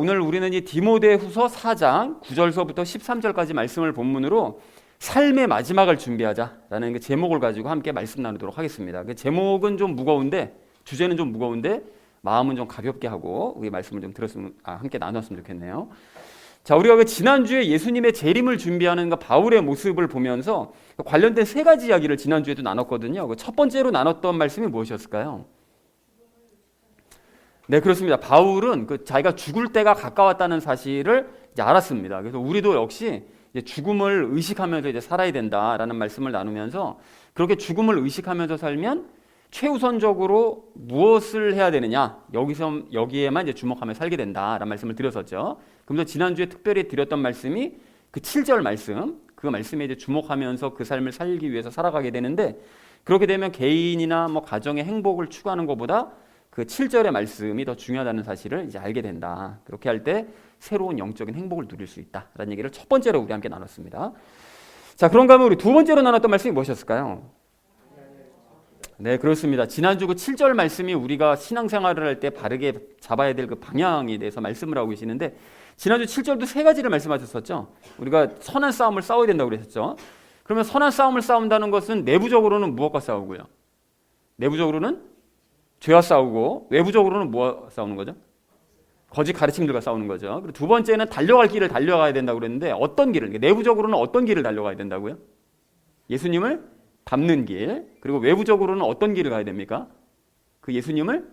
오늘 우리는 이 디모데후서 4장 9절서부터 13절까지 말씀을 본문으로 삶의 마지막을 준비하자라는 그 제목을 가지고 함께 말씀 나누도록 하겠습니다. 그 제목은 좀 무거운데, 주제는 좀 무거운데 마음은 좀 가볍게 하고 우리 말씀을 좀 함께 나눴으면 좋겠네요. 자, 우리가 그 지난주에 예수님의 재림을 준비하는 그 바울의 모습을 보면서 관련된 세 가지 이야기를 지난주에도 나눴거든요. 그 첫 번째로 나눴던 말씀이 무엇이었을까요? 네, 그렇습니다. 바울은 자기가 죽을 때가 가까웠다는 사실을 이제 알았습니다. 그래서 우리도 역시 이제 죽음을 의식하면서 이제 살아야 된다라는 말씀을 나누면서, 그렇게 죽음을 의식하면서 살면 최우선적으로 무엇을 해야 되느냐, 여기에만 이제 주목하며 살게 된다라는 말씀을 드렸었죠. 그러면서 지난주에 특별히 드렸던 말씀이 그 7절 말씀, 그 말씀에 이제 주목하면서 그 삶을 살기 위해서 살아가게 되는데, 그렇게 되면 개인이나 뭐 가정의 행복을 추구하는 것보다 그 7절의 말씀이 더 중요하다는 사실을 이제 알게 된다. 그렇게 할 때 새로운 영적인 행복을 누릴 수 있다라는 얘기를 첫 번째로 우리 함께 나눴습니다. 자, 그런가 하면 우리 두 번째로 나눴던 말씀이 무엇이었을까요? 네, 그렇습니다. 지난주 그 7절 말씀이 우리가 신앙생활을 할 때 바르게 잡아야 될 그 방향에 대해서 말씀을 하고 계시는데, 지난주 7절도 세 가지를 말씀하셨었죠. 우리가 선한 싸움을 싸워야 된다고 그랬었죠. 그러면 선한 싸움을 싸운다는 것은 내부적으로는 무엇과 싸우고요? 내부적으로는 죄와 싸우고, 외부적으로는 뭐와 싸우는 거죠? 거짓 가르침들과 싸우는 거죠. 그리고 두 번째는 달려갈 길을 달려가야 된다고 그랬는데, 어떤 길을, 내부적으로는 어떤 길을 달려가야 된다고요? 예수님을 닮는 길. 그리고 외부적으로는 어떤 길을 가야 됩니까? 그 예수님을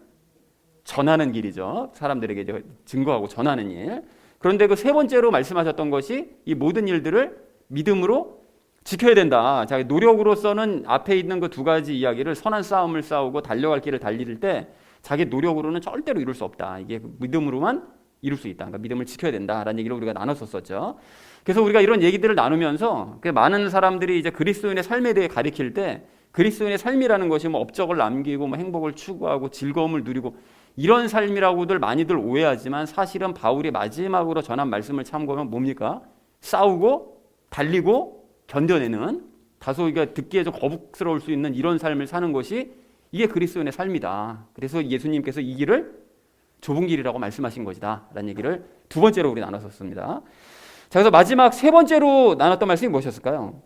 전하는 길이죠. 사람들에게 이제 증거하고 전하는 일. 그런데 그 세 번째로 말씀하셨던 것이 이 모든 일들을 믿음으로 지켜야 된다. 자기 노력으로서는 앞에 있는 그 두 가지 이야기를, 선한 싸움을 싸우고 달려갈 길을 달릴 때 자기 노력으로는 절대로 이룰 수 없다. 이게 믿음으로만 이룰 수 있다. 그러니까 믿음을 지켜야 된다라는 얘기를 우리가 나눴었죠. 그래서 우리가 이런 얘기들을 나누면서 많은 사람들이 이제 그리스도인의 삶에 대해 가리킬 때, 그리스도인의 삶이라는 것이 뭐 업적을 남기고 뭐 행복을 추구하고 즐거움을 누리고 이런 삶이라고들 많이들 오해하지만, 사실은 바울이 마지막으로 전한 말씀을 참고하면 뭡니까? 싸우고 달리고 견뎌내는, 다소 이게 듣기에 좀 거북스러울 수 있는 이런 삶을 사는 것이, 이게 그리스도인의 삶이다. 그래서 예수님께서 이 길을 좁은 길이라고 말씀하신 것이다 라는 얘기를 두 번째로 우리 나눴었습니다. 자, 그래서 마지막 세 번째로 나눴던 말씀이 무엇이었을까요?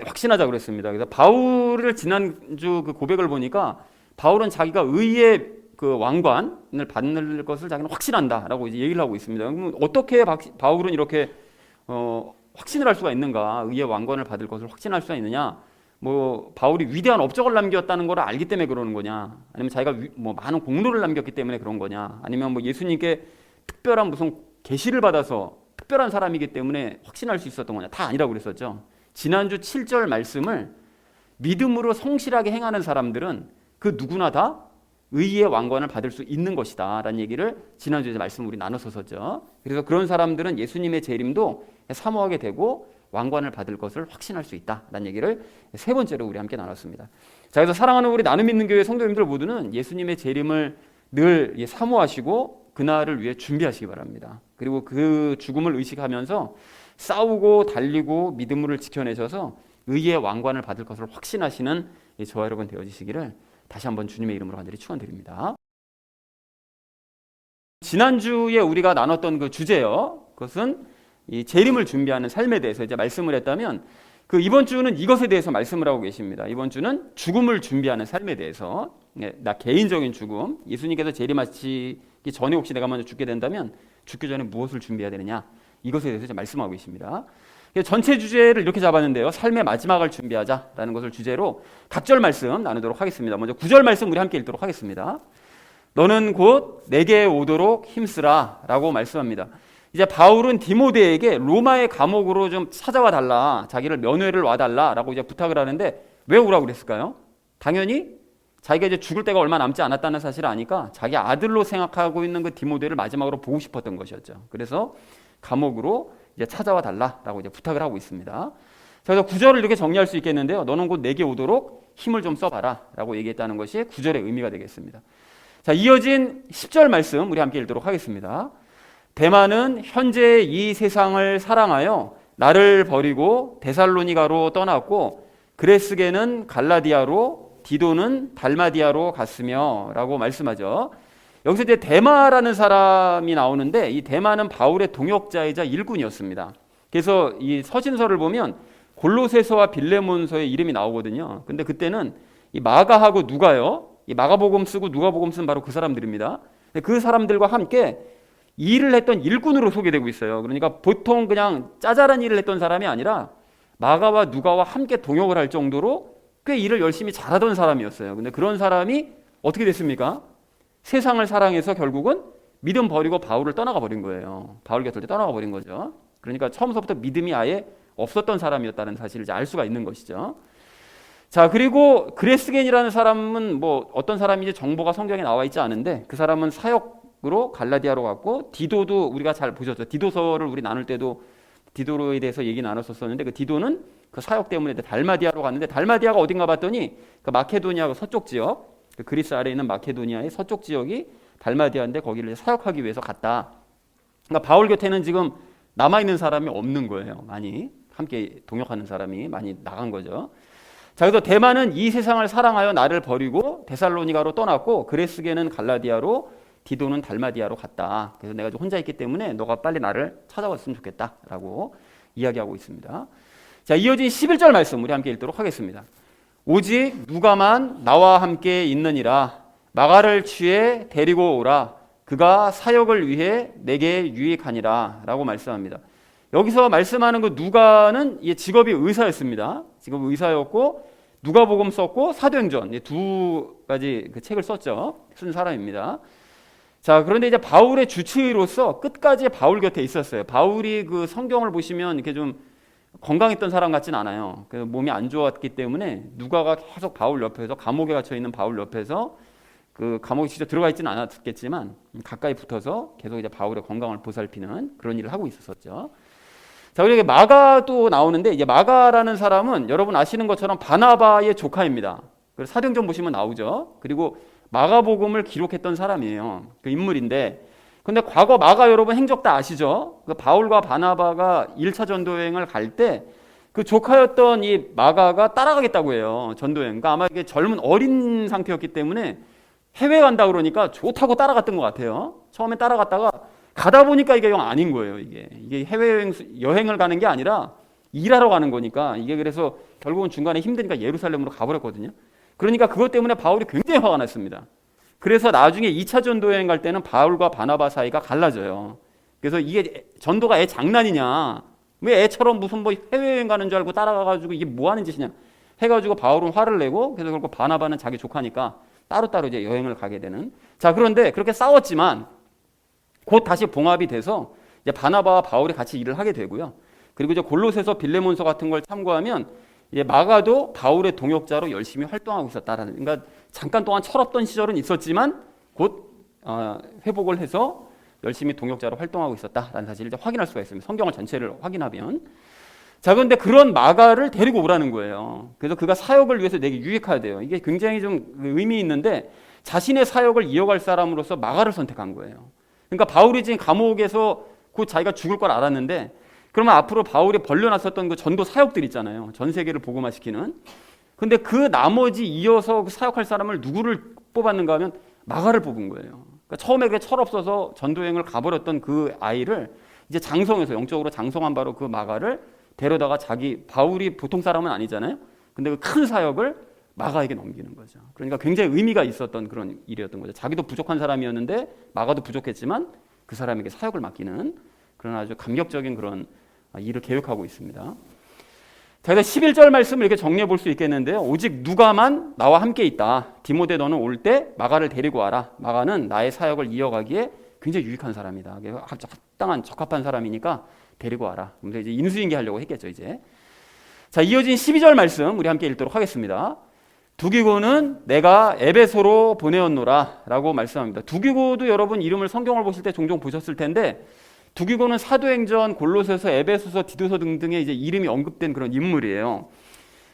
확신하자 그랬습니다. 그래서 바울을 지난주 그 고백을 보니까, 바울은 자기가 의의 그 왕관을 받는 것을 자기는 확신한다라고 이제 얘기를 하고 있습니다. 그럼 어떻게 바울은 이렇게 확신을 할 수가 있는가? 의의 왕관을 받을 것을 확신할 수가 있느냐? 뭐 바울이 위대한 업적을 남겼다는 걸 알기 때문에 그러는 거냐? 아니면 자기가 뭐 많은 공로를 남겼기 때문에 그런 거냐? 아니면 뭐 예수님께 특별한 무슨 계시를 받아서 특별한 사람이기 때문에 확신할 수 있었던 거냐? 다 아니라고 그랬었죠. 지난주 7절 말씀을 믿음으로 성실하게 행하는 사람들은 그 누구나 다 의의 왕관을 받을 수 있는 것이다 라는 얘기를 지난주에 말씀 우리 나눴었죠. 그래서 그런 사람들은 예수님의 재림도 사모하게 되고 왕관을 받을 것을 확신할 수 있다 라는 얘기를 세 번째로 우리 함께 나눴습니다. 자, 그래서 사랑하는 우리 나눔 있는 교회 성도님들 모두는 예수님의 재림을 늘 사모하시고 그날을 위해 준비하시기 바랍니다. 그리고 그 죽음을 의식하면서 싸우고 달리고 믿음을 지켜내셔서 의의 왕관을 받을 것을 확신하시는 저와 여러분 되어지시기를 다시 한번 주님의 이름으로 간절히 축원드립니다. 지난주에 우리가 나눴던 그 주제요, 그것은 이 재림을 준비하는 삶에 대해서 이제 말씀을 했다면, 그 이번 주는 이것에 대해서 말씀을 하고 계십니다. 이번 주는 죽음을 준비하는 삶에 대해서, 나 개인적인 죽음, 예수님께서 재림하시기 전에 혹시 내가 먼저 죽게 된다면 죽기 전에 무엇을 준비해야 되느냐, 이것에 대해서 이제 말씀하고 계십니다. 전체 주제를 이렇게 잡았는데요, 삶의 마지막을 준비하자라는 것을 주제로 각절 말씀 나누도록 하겠습니다. 먼저 9절 말씀 우리 함께 읽도록 하겠습니다. 너는 곧 내게 오도록 힘쓰라 라고 말씀합니다. 이제 바울은 디모데에게 로마의 감옥으로 좀 찾아와 달라, 자기를 면회를 와달라 라고 이제 부탁을 하는데, 왜 오라고 그랬을까요? 당연히 자기가 이제 죽을 때가 얼마 남지 않았다는 사실을 아니까 자기 아들로 생각하고 있는 그 디모데를 마지막으로 보고 싶었던 것이었죠. 그래서 감옥으로 이제 찾아와 달라라고 이제 부탁을 하고 있습니다. 그래서 9절을 이렇게 정리할 수 있겠는데요, 너는 곧 내게 오도록 힘을 좀 써봐라라고 얘기했다는 것이 9절의 의미가 되겠습니다. 자, 이어진 10절 말씀 우리 함께 읽도록 하겠습니다. 데마는 현재 이 세상을 사랑하여 나를 버리고 데살로니가로 떠났고, 그레스게는 갈라디아로, 디도는 달마디아로 갔으며 라고 말씀하죠. 여기서 이제 데마라는 사람이 나오는데 이 데마는 바울의 동역자이자 일꾼이었습니다. 그래서 이 서신서를 보면 골로새서와 빌레몬서의 이름이 나오거든요. 근데 그때는 이 마가하고 누가요. 이 마가복음 쓰고 누가복음 쓴 바로 그 사람들입니다. 그 사람들과 함께 일을 했던 일꾼으로 소개되고 있어요. 그러니까 보통 그냥 짜잘한 일을 했던 사람이 아니라 마가와 누가와 함께 동역을 할 정도로 꽤 일을 열심히 잘하던 사람이었어요. 근데 그런 사람이 어떻게 됐습니까? 세상을 사랑해서 결국은 믿음 버리고 바울을 떠나가 버린 거예요. 바울 곁을 떠나가 버린 거죠. 그러니까 처음서부터 믿음이 아예 없었던 사람이었다는 사실을 이제 알 수가 있는 것이죠. 자, 그리고 그레스겐이라는 사람은 뭐 어떤 사람인지 정보가 성경에 나와 있지 않은데 그 사람은 사역으로 갈라디아로 갔고, 디도도 우리가 잘 보셨죠. 디도서를 우리 나눌 때도 디도에 대해서 얘기 나눴었는데 그 디도는 그 사역 때문에 달마디아로 갔는데 달마디아가 어딘가 봤더니 그 마케도니아 그 서쪽 지역, 그 그리스 아래에 있는 마케도니아의 서쪽 지역이 달마디아인데 거기를 사역하기 위해서 갔다. 그러니까 바울 곁에는 지금 남아있는 사람이 없는 거예요. 많이 함께 동역하는 사람이 많이 나간 거죠. 자, 그래서 데마는 이 세상을 사랑하여 나를 버리고 데살로니가로 떠났고, 그레스게는 갈라디아로, 디도는 달마디아로 갔다. 그래서 내가 좀 혼자 있기 때문에 너가 빨리 나를 찾아왔으면 좋겠다라고 이야기하고 있습니다. 자, 이어진 11절 말씀 우리 함께 읽도록 하겠습니다. 오직 누가만 나와 함께 있느니라. 마가를 취해 데리고 오라. 그가 사역을 위해 내게 유익하니라 라고 말씀합니다. 여기서 말씀하는 그 누가는 직업이 의사였습니다. 직업 의사였고 누가복음 썼고 사도행전 두 가지 그 책을 쓴 사람입니다. 자, 그런데 이제 바울의 주치의로서 끝까지 바울 곁에 있었어요. 바울이 그 성경을 보시면 이렇게 좀 건강했던 사람 같진 않아요. 그 몸이 안 좋았기 때문에 누가가 계속 바울 옆에서, 감옥에 갇혀 있는 바울 옆에서, 그 감옥에 직접 들어가 있지는 않았겠지만 가까이 붙어서 계속 이제 바울의 건강을 보살피는 그런 일을 하고 있었죠. 자, 그리고 마가도 나오는데 이제 마가라는 사람은 여러분 아시는 것처럼 바나바의 조카입니다. 그래서 사도행전 보시면 나오죠. 그리고 마가복음을 기록했던 사람이에요. 그 인물인데, 근데 과거 마가 여러분 행적 다 아시죠? 그 바울과 바나바가 1차 전도여행을 갈 때 그 조카였던 이 마가가 따라가겠다고 해요. 전도여행. 그러니까 아마 이게 젊은 어린 상태였기 때문에 해외 간다 그러니까 좋다고 따라갔던 것 같아요. 처음에 따라갔다가 가다 보니까 이게 영 아닌 거예요. 이게 해외 여행을 가는 게 아니라 일하러 가는 거니까, 이게 그래서 결국은 중간에 힘드니까 예루살렘으로 가버렸거든요. 그러니까 그것 때문에 바울이 굉장히 화가 났습니다. 그래서 나중에 2차 전도 여행 갈 때는 바울과 바나바 사이가 갈라져요. 그래서 이게 전도가 애 장난이냐, 왜 애처럼 무슨 뭐 해외여행 가는 줄 알고 따라가가지고 이게 뭐 하는 짓이냐 해가지고 바울은 화를 내고, 그래서 결국 바나바는 자기 조카니까 따로따로 이제 여행을 가게 되는. 자, 그런데 그렇게 싸웠지만 곧 다시 봉합이 돼서 이제 바나바와 바울이 같이 일을 하게 되고요. 그리고 이제 골로새서, 빌레몬서 같은 걸 참고하면 이제 마가도 바울의 동역자로 열심히 활동하고 있었다라는. 그러니까 잠깐 동안 철없던 시절은 있었지만 곧 회복을 해서 열심히 동역자로 활동하고 있었다라는 사실을 이제 확인할 수가 있습니다. 성경을 전체를 확인하면. 자, 그런데 그런 마가를 데리고 오라는 거예요. 그래서 그가 사역을 위해서 내게 유익해야 돼요. 이게 굉장히 좀 의미 있는데, 자신의 사역을 이어갈 사람으로서 마가를 선택한 거예요. 그러니까 바울이 지금 감옥에서 곧 자기가 죽을 걸 알았는데, 그러면 앞으로 바울이 벌려놨었던 그 전도 사역들 있잖아요. 전 세계를 복음화시키는. 근데 그 나머지 이어서 그 사역할 사람을 누구를 뽑았는가 하면 마가를 뽑은 거예요. 그러니까 처음에 그게 철없어서 전도여행을 가버렸던 그 아이를 이제 장성해서, 영적으로 장성한 바로 그 마가를 데려다가 바울이 보통 사람은 아니잖아요. 근데 그 큰 사역을 마가에게 넘기는 거죠. 그러니까 굉장히 의미가 있었던 그런 일이었던 거죠. 자기도 부족한 사람이었는데 마가도 부족했지만 그 사람에게 사역을 맡기는 그런 아주 감격적인 그런 일을 계획하고 있습니다. 자, 11절 말씀을 이렇게 정리해 볼 수 있겠는데요. 오직 누가만 나와 함께 있다. 디모데 너는 올 때 마가를 데리고 와라. 마가는 나의 사역을 이어가기에 굉장히 유익한 사람이다. 합당한 적합한 사람이니까 데리고 와라. 그래서 이제 인수인계 하려고 했겠죠, 이제. 자, 이어진 12절 말씀 우리 함께 읽도록 하겠습니다. 두기고는 내가 에베소로 보내었노라 라고 말씀합니다. 두기고도 여러분 이름을 성경을 보실 때 종종 보셨을 텐데, 두기고는 사도행전, 골로새서, 에베소서, 디도서 등등의 이제 이름이 언급된 그런 인물이에요.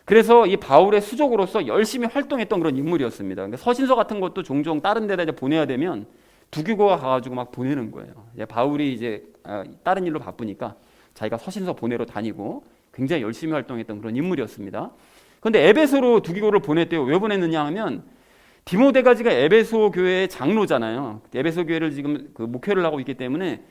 그래서 이 바울의 수족으로서 열심히 활동했던 그런 인물이었습니다. 그러니까 서신서 같은 것도 종종 다른 데다 이제 보내야 되면 두기고가 가가지고 막 보내는 거예요. 바울이 이제 다른 일로 바쁘니까 자기가 서신서 보내러 다니고 굉장히 열심히 활동했던 그런 인물이었습니다. 그런데 에베소로 두기고를 보냈대요. 왜 보냈느냐 하면 디모데가 지금 에베소 교회의 장로잖아요. 에베소 교회를 지금 그 목회를 하고 있기 때문에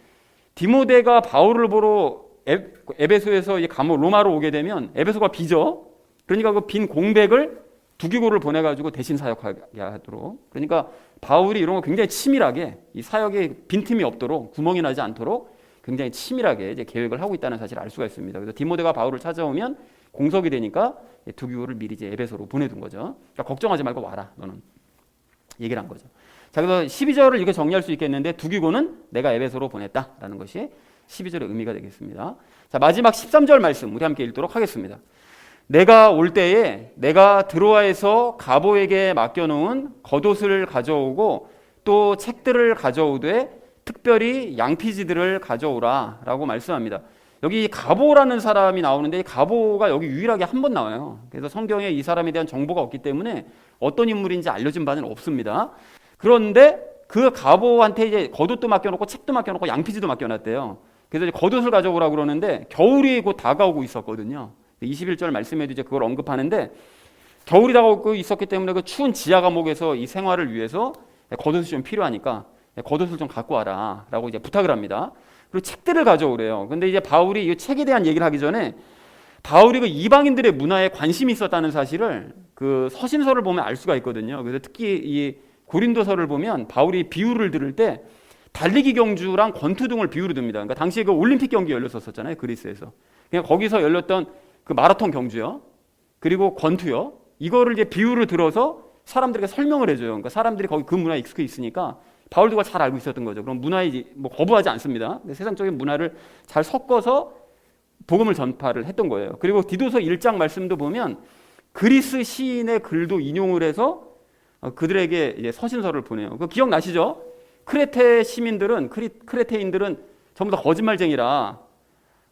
디모데가 바울을 보러 에베소에서 감옥 로마로 오게 되면 에베소가 비죠. 그러니까 그 빈 공백을 두기고를 보내가지고 대신 사역하게 하도록. 그러니까 바울이 이런 거 굉장히 치밀하게 이 사역에 빈틈이 없도록, 구멍이 나지 않도록 굉장히 치밀하게 이제 계획을 하고 있다는 사실을 알 수가 있습니다. 그래서 디모데가 바울을 찾아오면 공석이 되니까 두기고를 미리 이제 에베소로 보내둔 거죠. 그러니까 걱정하지 말고 와라, 너는. 얘기를 한 거죠. 자, 그래서 12절을 이렇게 정리할 수 있겠는데 두기고는 내가 에베소로 보냈다라는 것이 12절의 의미가 되겠습니다. 자, 마지막 13절 말씀 우리 함께 읽도록 하겠습니다. 내가 올 때에 내가 드로아에서 가보에게 맡겨놓은 겉옷을 가져오고 또 책들을 가져오되 특별히 양피지들을 가져오라 라고 말씀합니다. 여기 가보라는 사람이 나오는데 가보가 여기 유일하게 한 번 나와요. 그래서 성경에 이 사람에 대한 정보가 없기 때문에 어떤 인물인지 알려진 바는 없습니다. 그런데 그 가보한테 이제 겉옷도 맡겨놓고 책도 맡겨놓고 양피지도 맡겨놨대요. 그래서 이제 겉옷을 가져오라고 그러는데 겨울이 곧 다가오고 있었거든요. 21절 말씀에도 이제 그걸 언급하는데 겨울이 다가오고 있었기 때문에 그 추운 지하 감옥에서 이 생활을 위해서 겉옷이 좀 필요하니까 겉옷을 좀 갖고 와라 라고 이제 부탁을 합니다. 그리고 책들을 가져오래요. 근데 이제 바울이 이 책에 대한 얘기를 하기 전에 바울이 그 이방인들의 문화에 관심이 있었다는 사실을 그 서신서를 보면 알 수가 있거든요. 그래서 특히 이 고린도서를 보면 바울이 비유를 들을 때 달리기 경주랑 권투 등을 비유로 듭니다. 그러니까 당시에 그 올림픽 경기 열렸었잖아요. 그리스에서. 그냥 거기서 열렸던 그 마라톤 경주요. 그리고 권투요. 이거를 이제 비유를 들어서 사람들에게 설명을 해줘요. 그러니까 사람들이 거기 그 문화에 익숙해 있으니까 바울도 그걸 잘 알고 있었던 거죠. 그럼 문화에 뭐 거부하지 않습니다. 세상적인 문화를 잘 섞어서 복음을 전파를 했던 거예요. 그리고 디도서 1장 말씀도 보면 그리스 시인의 글도 인용을 해서 그들에게 이제 서신서를 보내요. 그 기억나시죠? 크레테 시민들은 크레테인들은 전부 다 거짓말쟁이라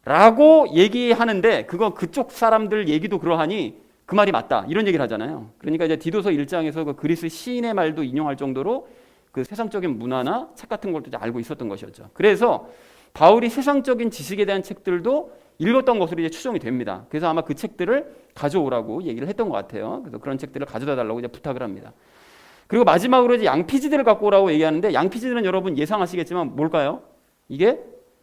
라고 얘기하는데 그거 그쪽 사람들 얘기도 그러하니 그 말이 맞다 이런 얘기를 하잖아요. 그러니까 이제 디도서 1장에서 그 그리스 시인의 말도 인용할 정도로 그 세상적인 문화나 책 같은 것도 알고 있었던 것이었죠. 그래서 바울이 세상적인 지식에 대한 책들도 읽었던 것으로 이제 추정이 됩니다. 그래서 아마 그 책들을 가져오라고 얘기를 했던 것 같아요. 그래서 그런 책들을 가져다 달라고 이제 부탁을 합니다. 그리고 마지막으로 이제 양피지들을 갖고 오라고 얘기하는데 양피지들은 여러분 예상하시겠지만 뭘까요? 이게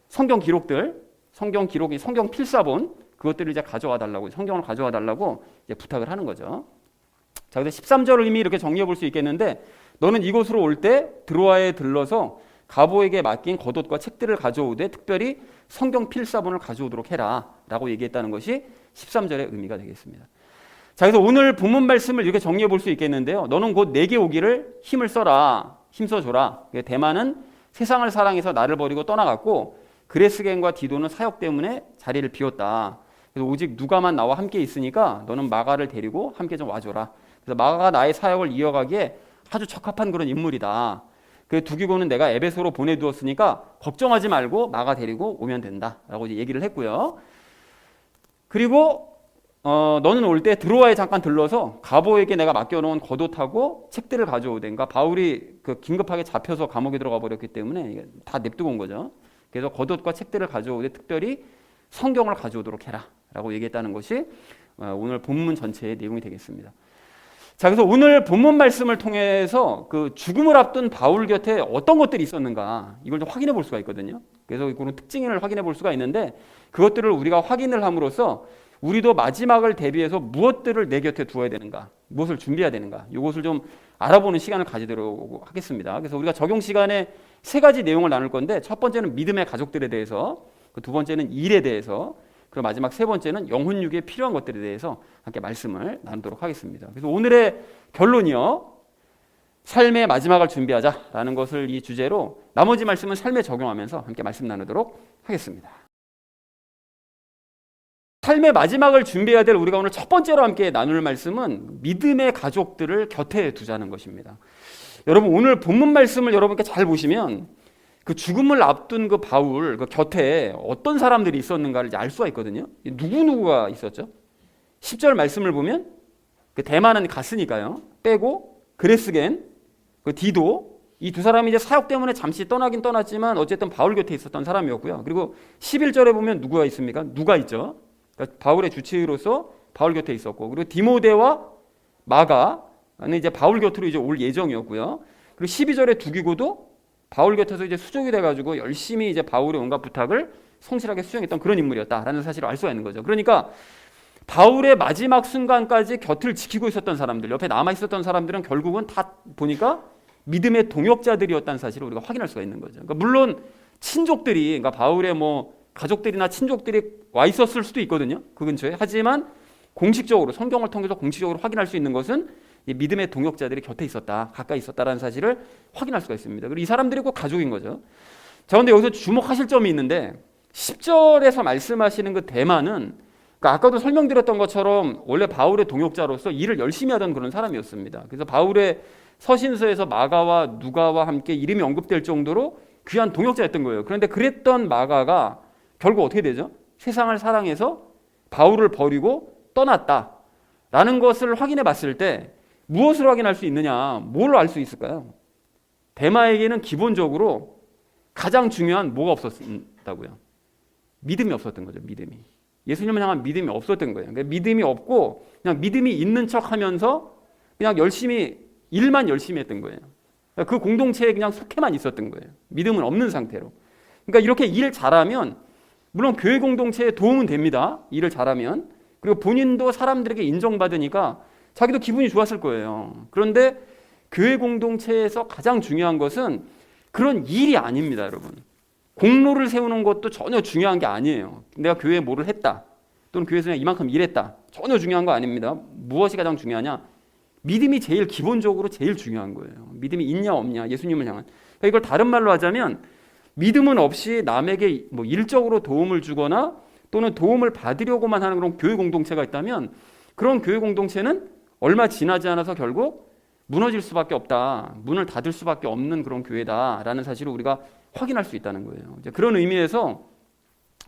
성경 기록들, 성경 기록이 성경 필사본 그것들을 이제 가져와 달라고 성경을 가져와 달라고 이제 부탁을 하는 거죠. 자, 그래서 13절을 이미 이렇게 정리해 볼 수 있겠는데 너는 이곳으로 올 때 드로아에 들러서 가보에게 맡긴 겉옷과 책들을 가져오되 특별히 성경 필사본을 가져오도록 해라 라고 얘기했다는 것이 13절의 의미가 되겠습니다. 자, 그래서 오늘 본문 말씀을 이렇게 정리해 볼 수 있겠는데요. 너는 곧 내게 오기를 힘을 써라, 힘써줘라. 대만은 세상을 사랑해서 나를 버리고 떠나갔고 그레스겐과 디도는 사역 때문에 자리를 비웠다. 그래서 오직 누가만 나와 함께 있으니까 너는 마가를 데리고 함께 좀 와줘라. 그래서 마가가 나의 사역을 이어가기에 아주 적합한 그런 인물이다. 그 두기고는 내가 에베소로 보내두었으니까 걱정하지 말고 마가 데리고 오면 된다라고 이제 얘기를 했고요. 그리고 너는 올 때 드로아에 잠깐 들러서 가보에게 내가 맡겨놓은 겉옷하고 책들을 가져오든가. 바울이 그 긴급하게 잡혀서 감옥에 들어가 버렸기 때문에 다 냅두고 온 거죠. 그래서 겉옷과 책들을 가져오되 특별히 성경을 가져오도록 해라라고 얘기했다는 것이 오늘 본문 전체의 내용이 되겠습니다. 자, 그래서 오늘 본문 말씀을 통해서 그 죽음을 앞둔 바울 곁에 어떤 것들이 있었는가 이걸 좀 확인해 볼 수가 있거든요. 그래서 그런 특징을 확인해 볼 수가 있는데 그것들을 우리가 확인을 함으로써 우리도 마지막을 대비해서 무엇들을 내 곁에 두어야 되는가, 무엇을 준비해야 되는가, 이것을 좀 알아보는 시간을 가지도록 하겠습니다. 그래서 우리가 적용 시간에 세 가지 내용을 나눌 건데 첫 번째는 믿음의 가족들에 대해서, 두 번째는 일에 대해서, 그리고 마지막 세 번째는 영혼육에 필요한 것들에 대해서 함께 말씀을 나누도록 하겠습니다. 그래서 오늘의 결론이요, 삶의 마지막을 준비하자라는 것을 이 주제로 나머지 말씀은 삶에 적용하면서 함께 말씀 나누도록 하겠습니다. 삶의 마지막을 준비해야 될 우리가 오늘 첫 번째로 함께 나눌 말씀은 믿음의 가족들을 곁에 두자는 것입니다. 여러분 오늘 본문 말씀을 여러분께 잘 보시면 그 죽음을 앞둔 그 바울 그 곁에 어떤 사람들이 있었는가를 알 수가 있거든요. 누구누구가 있었죠? 10절 말씀을 보면 그 대만은 갔으니까요. 빼고 그레스겐, 그 디도, 이 두 사람이 이제 사역 때문에 잠시 떠나긴 떠났지만 어쨌든 바울 곁에 있었던 사람이었고요. 그리고 11절에 보면 누구가 있습니까? 누가 있죠? 그러니까 바울의 주치의로서 바울 곁에 있었고, 그리고 디모데와 마가, 이제 바울 곁으로 이제 올 예정이었고요. 그리고 12절에 두기고도 바울 곁에서 이제 수족이 돼가지고 열심히 이제 바울의 온갖 부탁을 성실하게 수행했던 그런 인물이었다라는 사실을 알 수가 있는 거죠. 그러니까 바울의 마지막 순간까지 곁을 지키고 있었던 사람들, 옆에 남아 있었던 사람들은 결국은 다 보니까 믿음의 동역자들이었다는 사실을 우리가 확인할 수가 있는 거죠. 그러니까 물론 친족들이, 그러니까 바울의 뭐 가족들이나 친족들이 와 있었을 수도 있거든요. 그 근처에. 하지만 공식적으로 성경을 통해서 공식적으로 확인할 수 있는 것은 이 믿음의 동역자들이 곁에 있었다, 가까이 있었다라는 사실을 확인할 수가 있습니다. 그리고 이 사람들이 꼭 가족인 거죠. 자, 근데 여기서 주목하실 점이 있는데 10절에서 말씀하시는 그 대마는, 그러니까 아까도 설명드렸던 것처럼 원래 바울의 동역자로서 일을 열심히 하던 그런 사람이었습니다. 그래서 바울의 서신서에서 마가와 누가와 함께 이름이 언급될 정도로 귀한 동역자였던 거예요. 그런데 그랬던 마가가 결국 어떻게 되죠? 세상을 사랑해서 바울을 버리고 떠났다라는 것을 확인해 봤을 때 무엇을 확인할 수 있느냐? 뭘 알 수 있을까요? 대마에게는 기본적으로 가장 중요한 뭐가 없었다고요? 믿음이 없었던 거죠. 믿음이. 예수님을 향한 믿음이 없었던 거예요. 그러니까 믿음이 없고 그냥 믿음이 있는 척하면서 그냥 일만 열심히 했던 거예요. 그러니까 그 공동체에 그냥 속해만 있었던 거예요. 믿음은 없는 상태로. 그러니까 이렇게 일 잘하면 물론 교회 공동체에 도움은 됩니다. 일을 잘하면. 그리고 본인도 사람들에게 인정받으니까 자기도 기분이 좋았을 거예요. 그런데 교회 공동체에서 가장 중요한 것은 그런 일이 아닙니다, 여러분. 공로를 세우는 것도 전혀 중요한 게 아니에요. 내가 교회에 뭐를 했다, 또는 교회에서 그냥 이만큼 일했다, 전혀 중요한 거 아닙니다. 무엇이 가장 중요하냐? 믿음이 제일 기본적으로 제일 중요한 거예요. 믿음이 있냐 없냐, 예수님을 향한. 그러니까 이걸 다른 말로 하자면 믿음은 없이 남에게 뭐 일적으로 도움을 주거나 또는 도움을 받으려고만 하는 그런 교회 공동체가 있다면 그런 교회 공동체는 얼마 지나지 않아서 결국 무너질 수밖에 없다, 문을 닫을 수밖에 없는 그런 교회다라는 사실을 우리가 확인할 수 있다는 거예요. 이제 그런 의미에서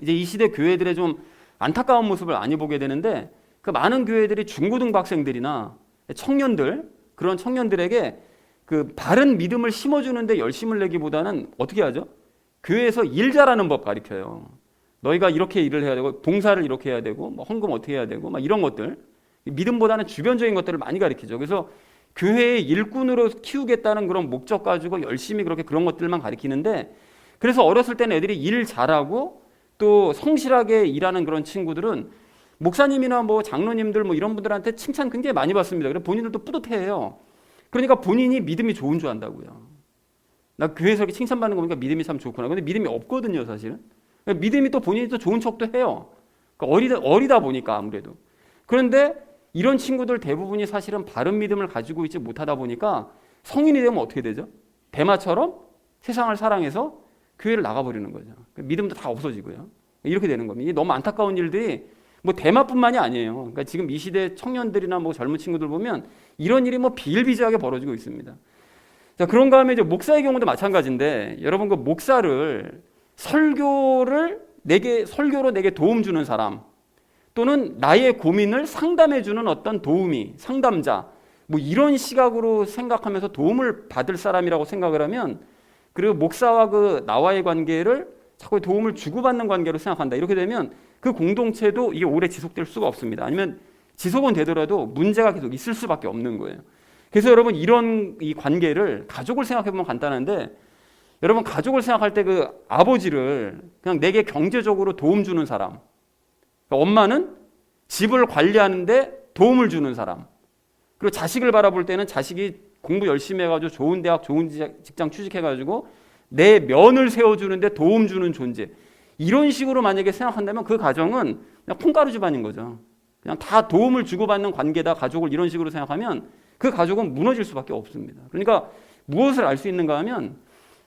이제 이 시대 교회들의 좀 안타까운 모습을 많이 보게 되는데, 그 많은 교회들이 중고등학생들이나 청년들, 그런 청년들에게 그 바른 믿음을 심어주는데 열심을 내기보다는 어떻게 하죠? 교회에서 일 잘하는 법 가르쳐요. 너희가 이렇게 일을 해야 되고, 봉사를 이렇게 해야 되고, 뭐 헌금 어떻게 해야 되고, 막 이런 것들, 믿음보다는 주변적인 것들을 많이 가르치죠. 그래서 교회의 일꾼으로 키우겠다는 그런 목적 가지고 열심히 그렇게 그런 것들만 가르치는데, 그래서 어렸을 때는 애들이 일 잘하고 또 성실하게 일하는 그런 친구들은 목사님이나 뭐 장로님들 뭐 이런 분들한테 칭찬 굉장히 많이 받습니다. 그래서 본인들도 뿌듯해해요. 그러니까 본인이 믿음이 좋은 줄 안다고요. 나 교회에서 이렇게 칭찬받는 거 보니까 믿음이 참 좋구나. 근데 믿음이 없거든요, 사실은. 믿음이 또 본인이 또 좋은 척도 해요. 그러니까 어리다 보니까 아무래도. 그런데 이런 친구들 대부분이 사실은 바른 믿음을 가지고 있지 못하다 보니까 성인이 되면 어떻게 되죠? 대마처럼 세상을 사랑해서 교회를 나가버리는 거죠. 믿음도 다 없어지고요. 이렇게 되는 겁니다. 너무 안타까운 일들이 뭐 대마뿐만이 아니에요. 그러니까 지금 이 시대 청년들이나 뭐 젊은 친구들 보면 이런 일이 뭐 비일비재하게 벌어지고 있습니다. 자, 그런가 하면 이제 목사의 경우도 마찬가지인데, 여러분 그 목사를 설교로 내게 도움 주는 사람, 또는 나의 고민을 상담해 주는 어떤 도우미, 상담자, 뭐 이런 시각으로 생각하면서 도움을 받을 사람이라고 생각을 하면, 그리고 목사와 그 나와의 관계를 자꾸 도움을 주고받는 관계로 생각한다, 이렇게 되면 그 공동체도 이게 오래 지속될 수가 없습니다. 아니면 지속은 되더라도 문제가 계속 있을 수밖에 없는 거예요. 그래서 여러분 이런 이 관계를, 가족을 생각해 보면 간단한데, 여러분 가족을 생각할 때 그 아버지를 그냥 내게 경제적으로 도움 주는 사람, 그러니까 엄마는 집을 관리하는데 도움을 주는 사람, 그리고 자식을 바라볼 때는 자식이 공부 열심히 해가지고 좋은 대학, 좋은 직장 취직해가지고 내 면을 세워주는데 도움 주는 존재, 이런 식으로 만약에 생각한다면 그 가정은 그냥 콩가루 집안인 거죠. 그냥 다 도움을 주고받는 관계다, 가족을 이런 식으로 생각하면 그 가족은 무너질 수밖에 없습니다. 그러니까 무엇을 알 수 있는가 하면,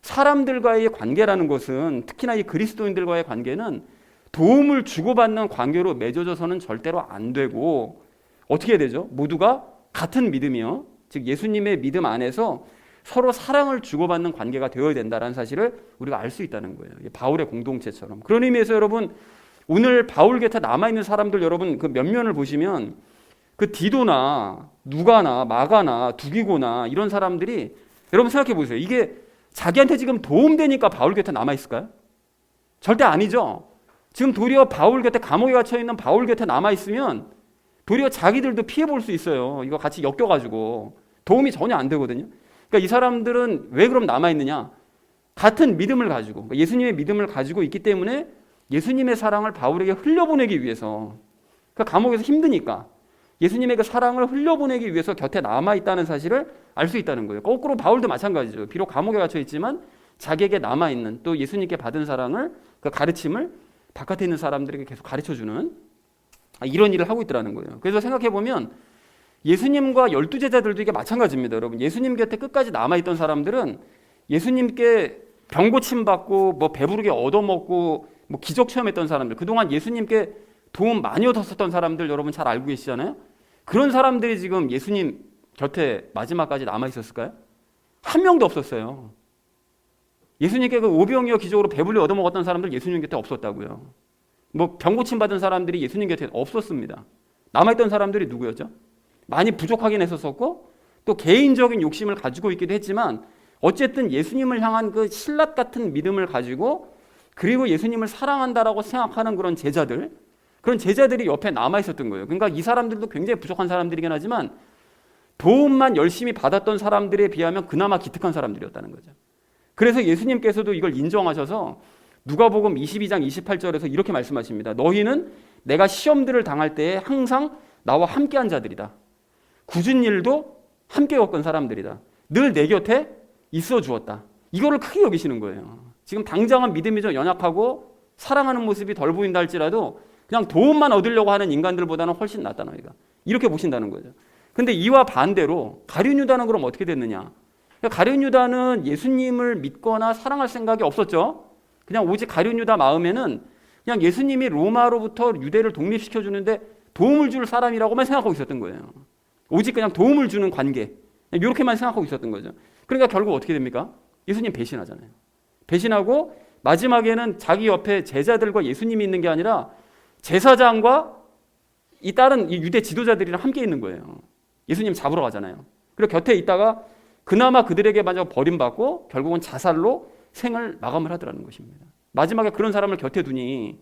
사람들과의 관계라는 것은, 특히나 이 그리스도인들과의 관계는 도움을 주고받는 관계로 맺어져서는 절대로 안 되고, 어떻게 해야 되죠? 모두가 같은 믿음이요, 즉 예수님의 믿음 안에서 서로 사랑을 주고받는 관계가 되어야 된다는 사실을 우리가 알 수 있다는 거예요. 바울의 공동체처럼. 그런 의미에서 여러분, 오늘 바울 곁에 남아있는 사람들, 여러분 그 면면을 보시면 그 디도나 누가나 마가나 두기고나 이런 사람들이, 여러분 생각해 보세요. 이게 자기한테 지금 도움되니까 바울 곁에 남아있을까요? 절대 아니죠. 지금 도리어 바울 곁에, 감옥에 갇혀있는 바울 곁에 남아있으면 도리어 자기들도 피해볼 수 있어요. 이거 같이 엮여가지고. 도움이 전혀 안 되거든요. 그러니까 이 사람들은 왜 그럼 남아있느냐? 같은 믿음을 가지고, 그러니까 예수님의 믿음을 가지고 있기 때문에 예수님의 사랑을 바울에게 흘려보내기 위해서, 그러니까 감옥에서 힘드니까 예수님의 그 사랑을 흘려보내기 위해서 곁에 남아있다는 사실을 알 수 있다는 거예요. 거꾸로 바울도 마찬가지죠. 비록 감옥에 갇혀 있지만 자기에게 남아있는 또 예수님께 받은 사랑을, 그 가르침을 바깥에 있는 사람들에게 계속 가르쳐주는 이런 일을 하고 있더라는 거예요. 그래서 생각해보면 예수님과 12제자들도 이게 마찬가지입니다. 여러분, 예수님 곁에 끝까지 남아있던 사람들은 예수님께 병고침 받고 뭐 배부르게 얻어먹고 뭐 기적 체험했던 사람들, 그동안 예수님께 도움 많이 얻었었던 사람들 여러분 잘 알고 계시잖아요. 그런 사람들이 지금 예수님 곁에 마지막까지 남아있었을까요? 한 명도 없었어요. 예수님께 그 오병이어 기적으로 배불리 얻어먹었던 사람들 예수님 곁에 없었다고요. 뭐 병고침 받은 사람들이 예수님 곁에 없었습니다. 남아있던 사람들이 누구였죠? 많이 부족하긴 했었었고 또 개인적인 욕심을 가지고 있기도 했지만 어쨌든 예수님을 향한 그 신라 같은 믿음을 가지고 그리고 예수님을 사랑한다라고 생각하는 그런 제자들이 옆에 남아있었던 거예요. 그러니까 이 사람들도 굉장히 부족한 사람들이긴 하지만 도움만 열심히 받았던 사람들에 비하면 그나마 기특한 사람들이었다는 거죠. 그래서 예수님께서도 이걸 인정하셔서 누가복음 22장 28절에서 이렇게 말씀하십니다. 너희는 내가 시험들을 당할 때에 항상 나와 함께한 자들이다. 굳은 일도 함께 겪은 사람들이다. 늘 내 곁에 있어 주었다. 이거를 크게 여기시는 거예요. 지금 당장은 믿음이 좀 연약하고 사랑하는 모습이 덜 보인다 할지라도 그냥 도움만 얻으려고 하는 인간들보다는 훨씬 낫다 너희가. 이렇게 보신다는 거죠. 근데 이와 반대로 가룟 유다는 그럼 어떻게 됐느냐? 가룟 유다는 예수님을 믿거나 사랑할 생각이 없었죠. 그냥 오직 가룟 유다 마음에는 그냥 예수님이 로마로부터 유대를 독립시켜 주는데 도움을 줄 사람이라고만 생각하고 있었던 거예요. 오직 그냥 도움을 주는 관계, 이렇게만 생각하고 있었던 거죠. 그러니까 결국 어떻게 됩니까? 예수님 배신하잖아요. 배신하고 마지막에는 자기 옆에 제자들과 예수님이 있는 게 아니라 제사장과 이 다른 이 유대 지도자들이랑 함께 있는 거예요. 예수님 잡으러 가잖아요. 그리고 곁에 있다가 그나마 그들에게 마저 버림받고 결국은 자살로 생을 마감을 하더라는 것입니다. 마지막에 그런 사람을 곁에 두니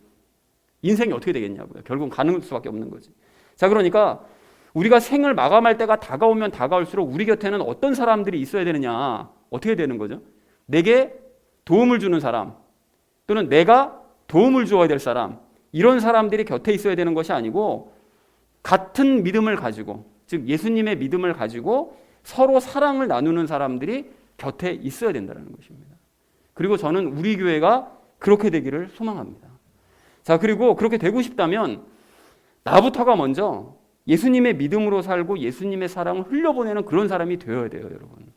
인생이 어떻게 되겠냐고요. 결국은 가는 수밖에 없는 거지. 자, 그러니까 우리가 생을 마감할 때가 다가오면 다가올수록 우리 곁에는 어떤 사람들이 있어야 되느냐, 어떻게 되는 거죠? 내게 도움을 주는 사람 또는 내가 도움을 주어야 될 사람, 이런 사람들이 곁에 있어야 되는 것이 아니고 같은 믿음을 가지고, 즉 예수님의 믿음을 가지고 서로 사랑을 나누는 사람들이 곁에 있어야 된다는 것입니다. 그리고 저는 우리 교회가 그렇게 되기를 소망합니다. 자, 그리고 그렇게 되고 싶다면 나부터가 먼저 예수님의 믿음으로 살고 예수님의 사랑을 흘려보내는 그런 사람이 되어야 돼요, 여러분.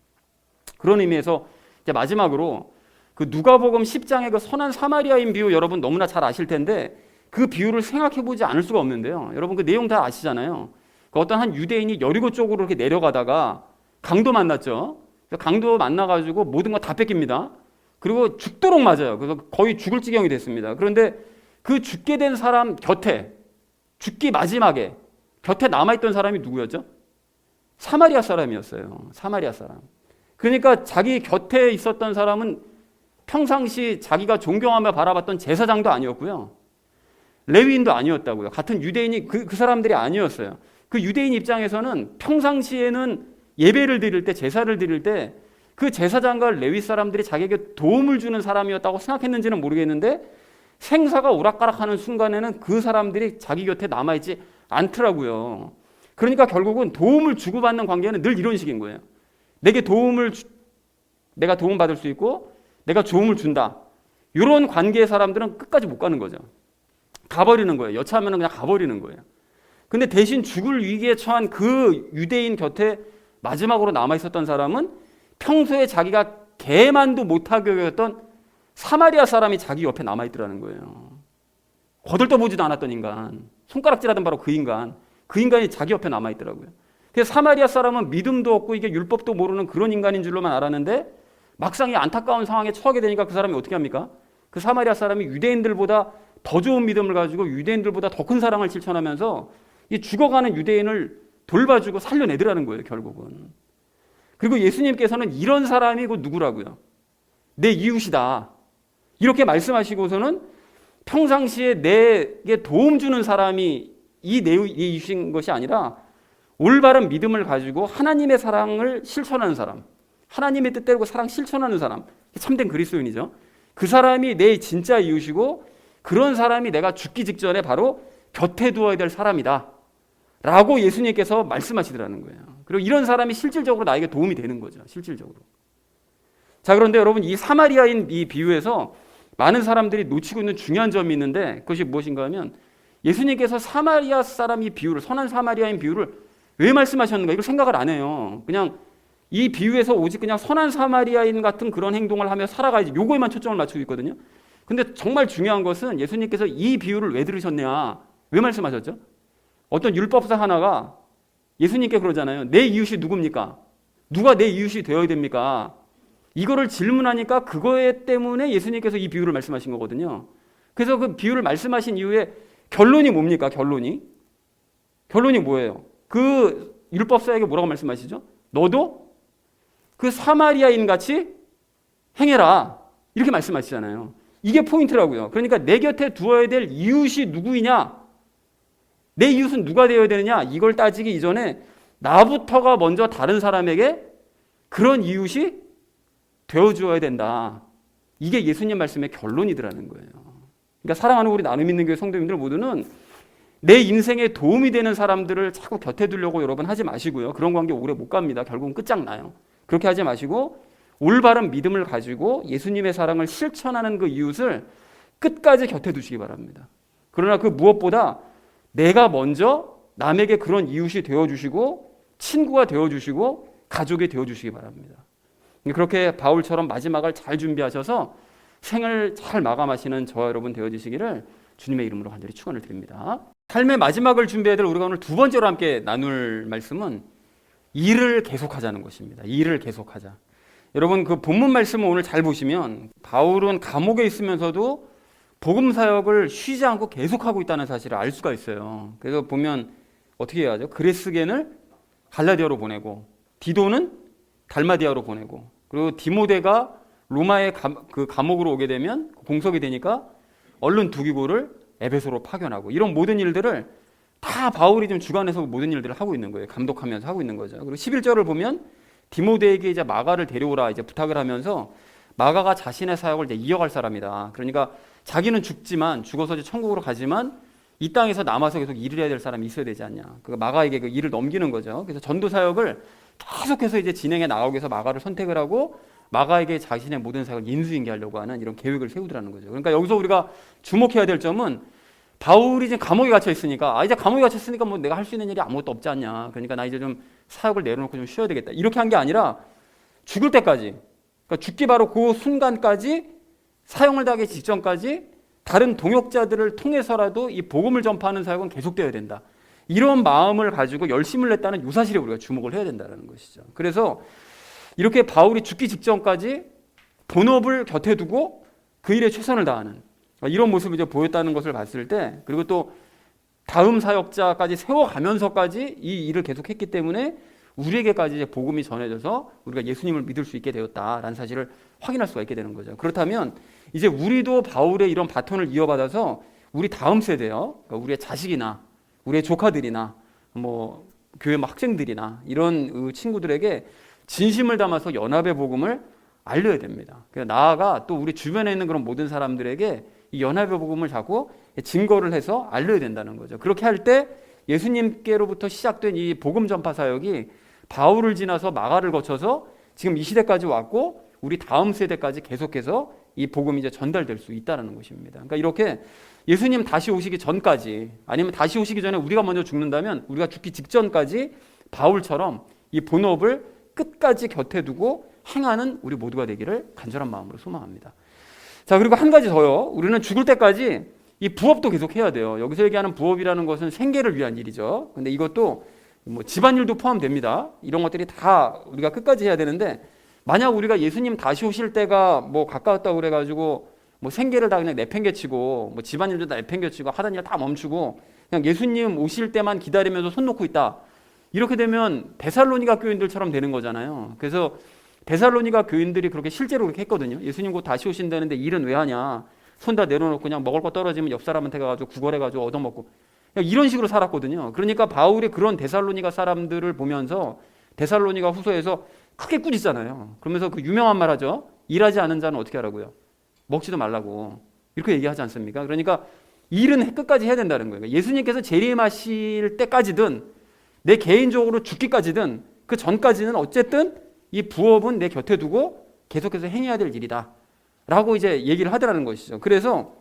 그런 의미에서 이제 마지막으로 그 누가복음 10장의 그 선한 사마리아인 비유 여러분 너무나 잘 아실 텐데 그 비유를 생각해 보지 않을 수가 없는데요. 여러분 그 내용 다 아시잖아요. 그 어떤 한 유대인이 여리고 쪽으로 이렇게 내려가다가 강도 만났죠. 강도 만나가지고 모든 거 다 뺏깁니다. 그리고 죽도록 맞아요. 그래서 거의 죽을 지경이 됐습니다. 그런데 그 죽게 된 사람 곁에, 죽기 마지막에 곁에 남아있던 사람이 누구였죠? 사마리아 사람이었어요. 사마리아 사람. 그러니까 자기 곁에 있었던 사람은 평상시 자기가 존경하며 바라봤던 제사장도 아니었고요. 레위인도 아니었다고요. 같은 유대인이 그 사람들이 아니었어요. 그 유대인 입장에서는 평상시에는 예배를 드릴 때, 제사를 드릴 때 그 제사장과 레위 사람들이 자기에게 도움을 주는 사람이었다고 생각했는지는 모르겠는데 생사가 오락가락하는 순간에는 그 사람들이 자기 곁에 남아있지 않더라고요. 그러니까 결국은 도움을 주고받는 관계는 늘 이런 식인 거예요. 내가 도움받을 수 있고 내가 도움을 준다. 이런 관계의 사람들은 끝까지 못 가는 거죠. 가버리는 거예요. 여차하면 그냥 가버리는 거예요. 근데 대신 죽을 위기에 처한 그 유대인 곁에 마지막으로 남아있었던 사람은 평소에 자기가 개만도 못하게 여겼던 사마리아 사람이 자기 옆에 남아있더라는 거예요. 거들떠보지도 않았던 인간, 손가락질하던 바로 그 인간이 자기 옆에 남아있더라고요. 그래서 사마리아 사람은 믿음도 없고 이게 율법도 모르는 그런 인간인 줄로만 알았는데 막상 이 안타까운 상황에 처하게 되니까 그 사람이 어떻게 합니까? 그 사마리아 사람이 유대인들보다 더 좋은 믿음을 가지고 유대인들보다 더 큰 사랑을 실천하면서 이 죽어가는 유대인을 돌봐주고 살려내더라는 거예요, 결국은. 그리고 예수님께서는 이런 사람이 그 누구라고요? 내 이웃이다. 이렇게 말씀하시고서는 평상시에 내게 도움 주는 사람이 이 내 이웃인 것이 아니라 올바른 믿음을 가지고 하나님의 사랑을 실천하는 사람, 하나님의 뜻대로 사랑 실천하는 사람, 참된 그리스도인이죠. 그 사람이 내 진짜 이웃이고 그런 사람이 내가 죽기 직전에 바로 곁에 두어야 될 사람이다 라고 예수님께서 말씀하시더라는 거예요. 그리고 이런 사람이 실질적으로 나에게 도움이 되는 거죠. 실질적으로. 자, 그런데 여러분, 이 사마리아인 이 비유에서 많은 사람들이 놓치고 있는 중요한 점이 있는데 그것이 무엇인가 하면 예수님께서 사마리아 사람 이 비유를, 선한 사마리아인 비유를 왜 말씀하셨는가 이걸 생각을 안 해요. 그냥 이 비유에서 오직 그냥 선한 사마리아인 같은 그런 행동을 하며 살아가야지, 요거에만 초점을 맞추고 있거든요. 근데 정말 중요한 것은 예수님께서 이 비유를 왜 들으셨냐, 왜 말씀하셨죠? 어떤 율법사 하나가 예수님께 그러잖아요. 내 이웃이 누굽니까? 누가 내 이웃이 되어야 됩니까? 이거를 질문하니까 그거에 때문에 예수님께서 이 비유를 말씀하신 거거든요. 그래서 그 비유를 말씀하신 이후에 결론이 뭡니까? 결론이 뭐예요? 그 율법사에게 뭐라고 말씀하시죠? 너도 그 사마리아인 같이 행해라, 이렇게 말씀하시잖아요. 이게 포인트라고요. 그러니까 내 곁에 두어야 될 이웃이 누구이냐, 내 이웃은 누가 되어야 되느냐, 이걸 따지기 이전에 나부터가 먼저 다른 사람에게 그런 이웃이 되어주어야 된다. 이게 예수님 말씀의 결론이더라는 거예요. 그러니까 사랑하는 우리 나눔 있는 교회 성도님들 모두는 내 인생에 도움이 되는 사람들을 자꾸 곁에 두려고 여러분 하지 마시고요. 그런 관계 오래 못 갑니다. 결국은 끝장나요. 그렇게 하지 마시고 올바른 믿음을 가지고 예수님의 사랑을 실천하는 그 이웃을 끝까지 곁에 두시기 바랍니다. 그러나 그 무엇보다 내가 먼저 남에게 그런 이웃이 되어주시고 친구가 되어주시고 가족이 되어주시기 바랍니다. 그렇게 바울처럼 마지막을 잘 준비하셔서 생을 잘 마감하시는 저와 여러분 되어주시기를 주님의 이름으로 간절히 축원을 드립니다. 삶의 마지막을 준비해야 될 우리가 오늘 두 번째로 함께 나눌 말씀은 일을 계속하자는 것입니다. 일을 계속하자. 여러분, 그 본문 말씀을 오늘 잘 보시면 바울은 감옥에 있으면서도 복음 사역을 쉬지 않고 계속하고 있다는 사실을 알 수가 있어요. 그래서 보면 어떻게 해야 하죠? 그레스겐을 갈라디아로 보내고 디도는 달마디아로 보내고, 그리고 디모데가 로마의 그 감옥으로 오게 되면 공석이 되니까 얼른 두기고를 에베소로 파견하고, 이런 모든 일들을 다 바울이 좀 주관해서 모든 일들을 하고 있는 거예요. 감독하면서 하고 있는 거죠. 그리고 11절을 보면 디모데에게 이제 마가를 데려오라 이제 부탁을 하면서 마가가 자신의 사역을 이제 이어갈 사람이다. 그러니까 자기는 죽지만, 죽어서 이제 천국으로 가지만 이 땅에서 남아서 계속 일을 해야 될 사람이 있어야 되지 않냐. 그 마가에게 그 일을 넘기는 거죠. 그래서 전도 사역을 계속해서 이제 진행해 나가기 위해서 마가를 선택을 하고 마가에게 자신의 모든 사역을 인수인계하려고 하는 이런 계획을 세우더라는 거죠. 그러니까 여기서 우리가 주목해야 될 점은 바울이 이제 감옥에 갇혀 있으니까 이제 감옥에 갇혀 있으니까 뭐 내가 할 수 있는 일이 아무것도 없지 않냐. 그러니까 나 이제 좀 사역을 내려놓고 좀 쉬어야 되겠다. 이렇게 한 게 아니라 죽을 때까지, 그러니까 죽기 바로 그 순간까지, 사형을 당하기 직전까지 다른 동역자들을 통해서라도 이 복음을 전파하는 사역은 계속되어야 된다. 이런 마음을 가지고 열심을 냈다는 이 사실에 우리가 주목을 해야 된다는 것이죠. 그래서 이렇게 바울이 죽기 직전까지 본업을 곁에 두고 그 일에 최선을 다하는 이런 모습을 이제 보였다는 것을 봤을 때, 그리고 또 다음 사역자까지 세워가면서까지 이 일을 계속했기 때문에 우리에게까지 이제 복음이 전해져서 우리가 예수님을 믿을 수 있게 되었다라는 사실을 확인할 수가 있게 되는 거죠. 그렇다면 이제 우리도 바울의 이런 바톤을 이어받아서 우리 다음 세대요, 그러니까 우리의 자식이나 우리의 조카들이나 뭐 교회 학생들이나 이런 친구들에게 진심을 담아서 연합의 복음을 알려야 됩니다. 그래서 나아가 또 우리 주변에 있는 그런 모든 사람들에게 이 연합의 복음을 자꾸 증거를 해서 알려야 된다는 거죠. 그렇게 할 때 예수님께로부터 시작된 이 복음 전파 사역이 바울을 지나서 마가를 거쳐서 지금 이 시대까지 왔고 우리 다음 세대까지 계속해서 이 복음이 이제 전달될 수 있다는 것입니다. 그러니까 이렇게 예수님 다시 오시기 전까지, 아니면 다시 오시기 전에 우리가 먼저 죽는다면 우리가 죽기 직전까지 바울처럼 이 본업을 끝까지 곁에 두고 행하는 우리 모두가 되기를 간절한 마음으로 소망합니다. 자, 그리고 한 가지 더요. 우리는 죽을 때까지 이 부업도 계속 해야 돼요. 여기서 얘기하는 부업이라는 것은 생계를 위한 일이죠. 근데 이것도 뭐 집안일도 포함됩니다. 이런 것들이 다 우리가 끝까지 해야 되는데, 만약 우리가 예수님 다시 오실 때가 뭐 가까웠다고 그래가지고 뭐 생계를 다 그냥 내팽개치고 뭐 집안일도 다 내팽개치고 하던 일 다 멈추고 그냥 예수님 오실 때만 기다리면서 손 놓고 있다. 이렇게 되면 데살로니가 교인들처럼 되는 거잖아요. 그래서 데살로니가 교인들이 그렇게 실제로 그렇게 했거든요. 예수님 곧 다시 오신다는데 일은 왜 하냐. 손 다 내려놓고 그냥 먹을 거 떨어지면 옆 사람한테 가가지고 구걸해가지고 얻어먹고. 이런 식으로 살았거든요. 그러니까 바울이 그런 데살로니가 사람들을 보면서 데살로니가 후서에서 크게 꾸짖잖아요. 그러면서 그 유명한 말 하죠. 일하지 않은 자는 어떻게 하라고요? 먹지도 말라고. 이렇게 얘기하지 않습니까? 그러니까 일은 끝까지 해야 된다는 거예요. 예수님께서 재림하실 때까지든 내 개인적으로 죽기까지든 그 전까지는 어쨌든 이 부업은 내 곁에 두고 계속해서 행해야 될 일이다 라고 이제 얘기를 하더라는 것이죠. 그래서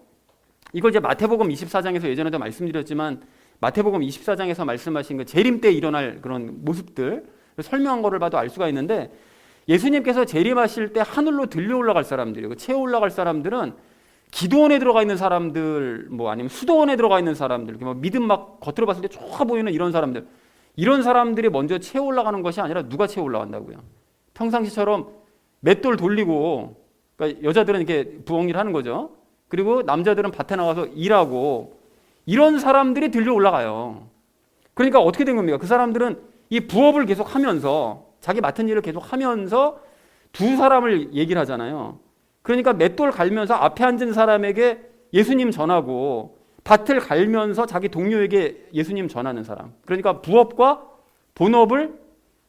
이걸 이제 마태복음 24장에서 예전에도 말씀드렸지만 마태복음 24장에서 말씀하신 그 재림 때 일어날 그런 모습들 설명한 거를 봐도 알 수가 있는데, 예수님께서 재림하실 때 하늘로 들려 올라갈 사람들이고 채워 올라갈 사람들은 기도원에 들어가 있는 사람들, 뭐 아니면 수도원에 들어가 있는 사람들, 뭐 믿음 막 겉으로 봤을 때 좋아 보이는 이런 사람들, 이런 사람들이 먼저 채워 올라가는 것이 아니라 누가 채워 올라간다고요? 평상시처럼 맷돌 돌리고, 그러니까 여자들은 이렇게 부엌일 하는 거죠. 그리고 남자들은 밭에 나가서 일하고, 이런 사람들이 들려 올라가요. 그러니까 어떻게 된 겁니까? 그 사람들은 이 부업을 계속 하면서 자기 맡은 일을 계속 하면서 두 사람을 얘기를 하잖아요. 그러니까 맷돌 갈면서 앞에 앉은 사람에게 예수님 전하고 밭을 갈면서 자기 동료에게 예수님 전하는 사람. 그러니까 부업과 본업을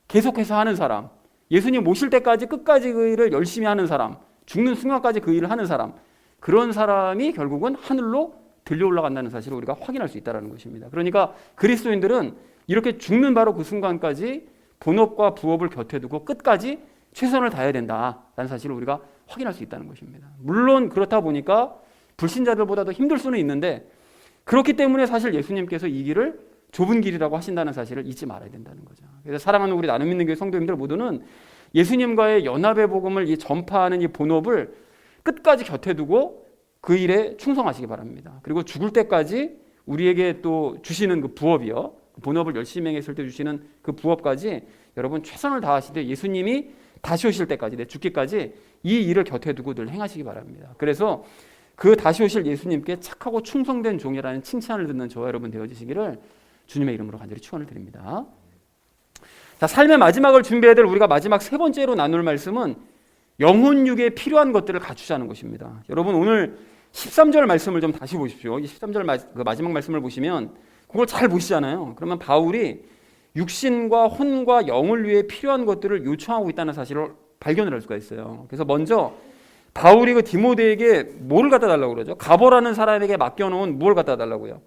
계속해서 하는 사람. 예수님 오실 때까지 끝까지 그 일을 열심히 하는 사람. 죽는 순간까지 그 일을 하는 사람. 그런 사람이 결국은 하늘로 들려 올라간다는 사실을 우리가 확인할 수 있다는 것입니다. 그러니까 그리스도인들은 이렇게 죽는 바로 그 순간까지 본업과 부업을 곁에 두고 끝까지 최선을 다해야 된다라는 사실을 우리가 확인할 수 있다는 것입니다. 물론 그렇다 보니까 불신자들보다도 힘들 수는 있는데, 그렇기 때문에 사실 예수님께서 이 길을 좁은 길이라고 하신다는 사실을 잊지 말아야 된다는 거죠. 그래서 사랑하는 우리 나눔 믿는 교회 성도님들 모두는 예수님과의 연합의 복음을 이 전파하는 이 본업을 끝까지 곁에 두고 그 일에 충성하시기 바랍니다. 그리고 죽을 때까지 우리에게 또 주시는 그 부업이요, 본업을 열심히 행했을 때 주시는 그 부업까지 여러분 최선을 다하시되 예수님이 다시 오실 때까지, 내 죽기까지 이 일을 곁에 두고 늘 행하시기 바랍니다. 그래서 그 다시 오실 예수님께 착하고 충성된 종이라는 칭찬을 듣는 저와 여러분 되어주시기를 주님의 이름으로 간절히 축원을 드립니다. 자, 삶의 마지막을 준비해야 될 우리가 마지막 세 번째로 나눌 말씀은 영혼육에 필요한 것들을 갖추자는 것입니다. 여러분 오늘 13절 말씀을 좀 다시 보십시오. 이 13절 그 마지막 말씀을 보시면 그걸 잘 보시잖아요. 그러면 바울이 육신과 혼과 영을 위해 필요한 것들을 요청하고 있다는 사실을 발견을 할 수가 있어요. 그래서 먼저 바울이 그 디모데에게 뭐를 갖다 달라고 그러죠? 가버라는 사람에게 맡겨놓은 뭘 갖다 달라고요?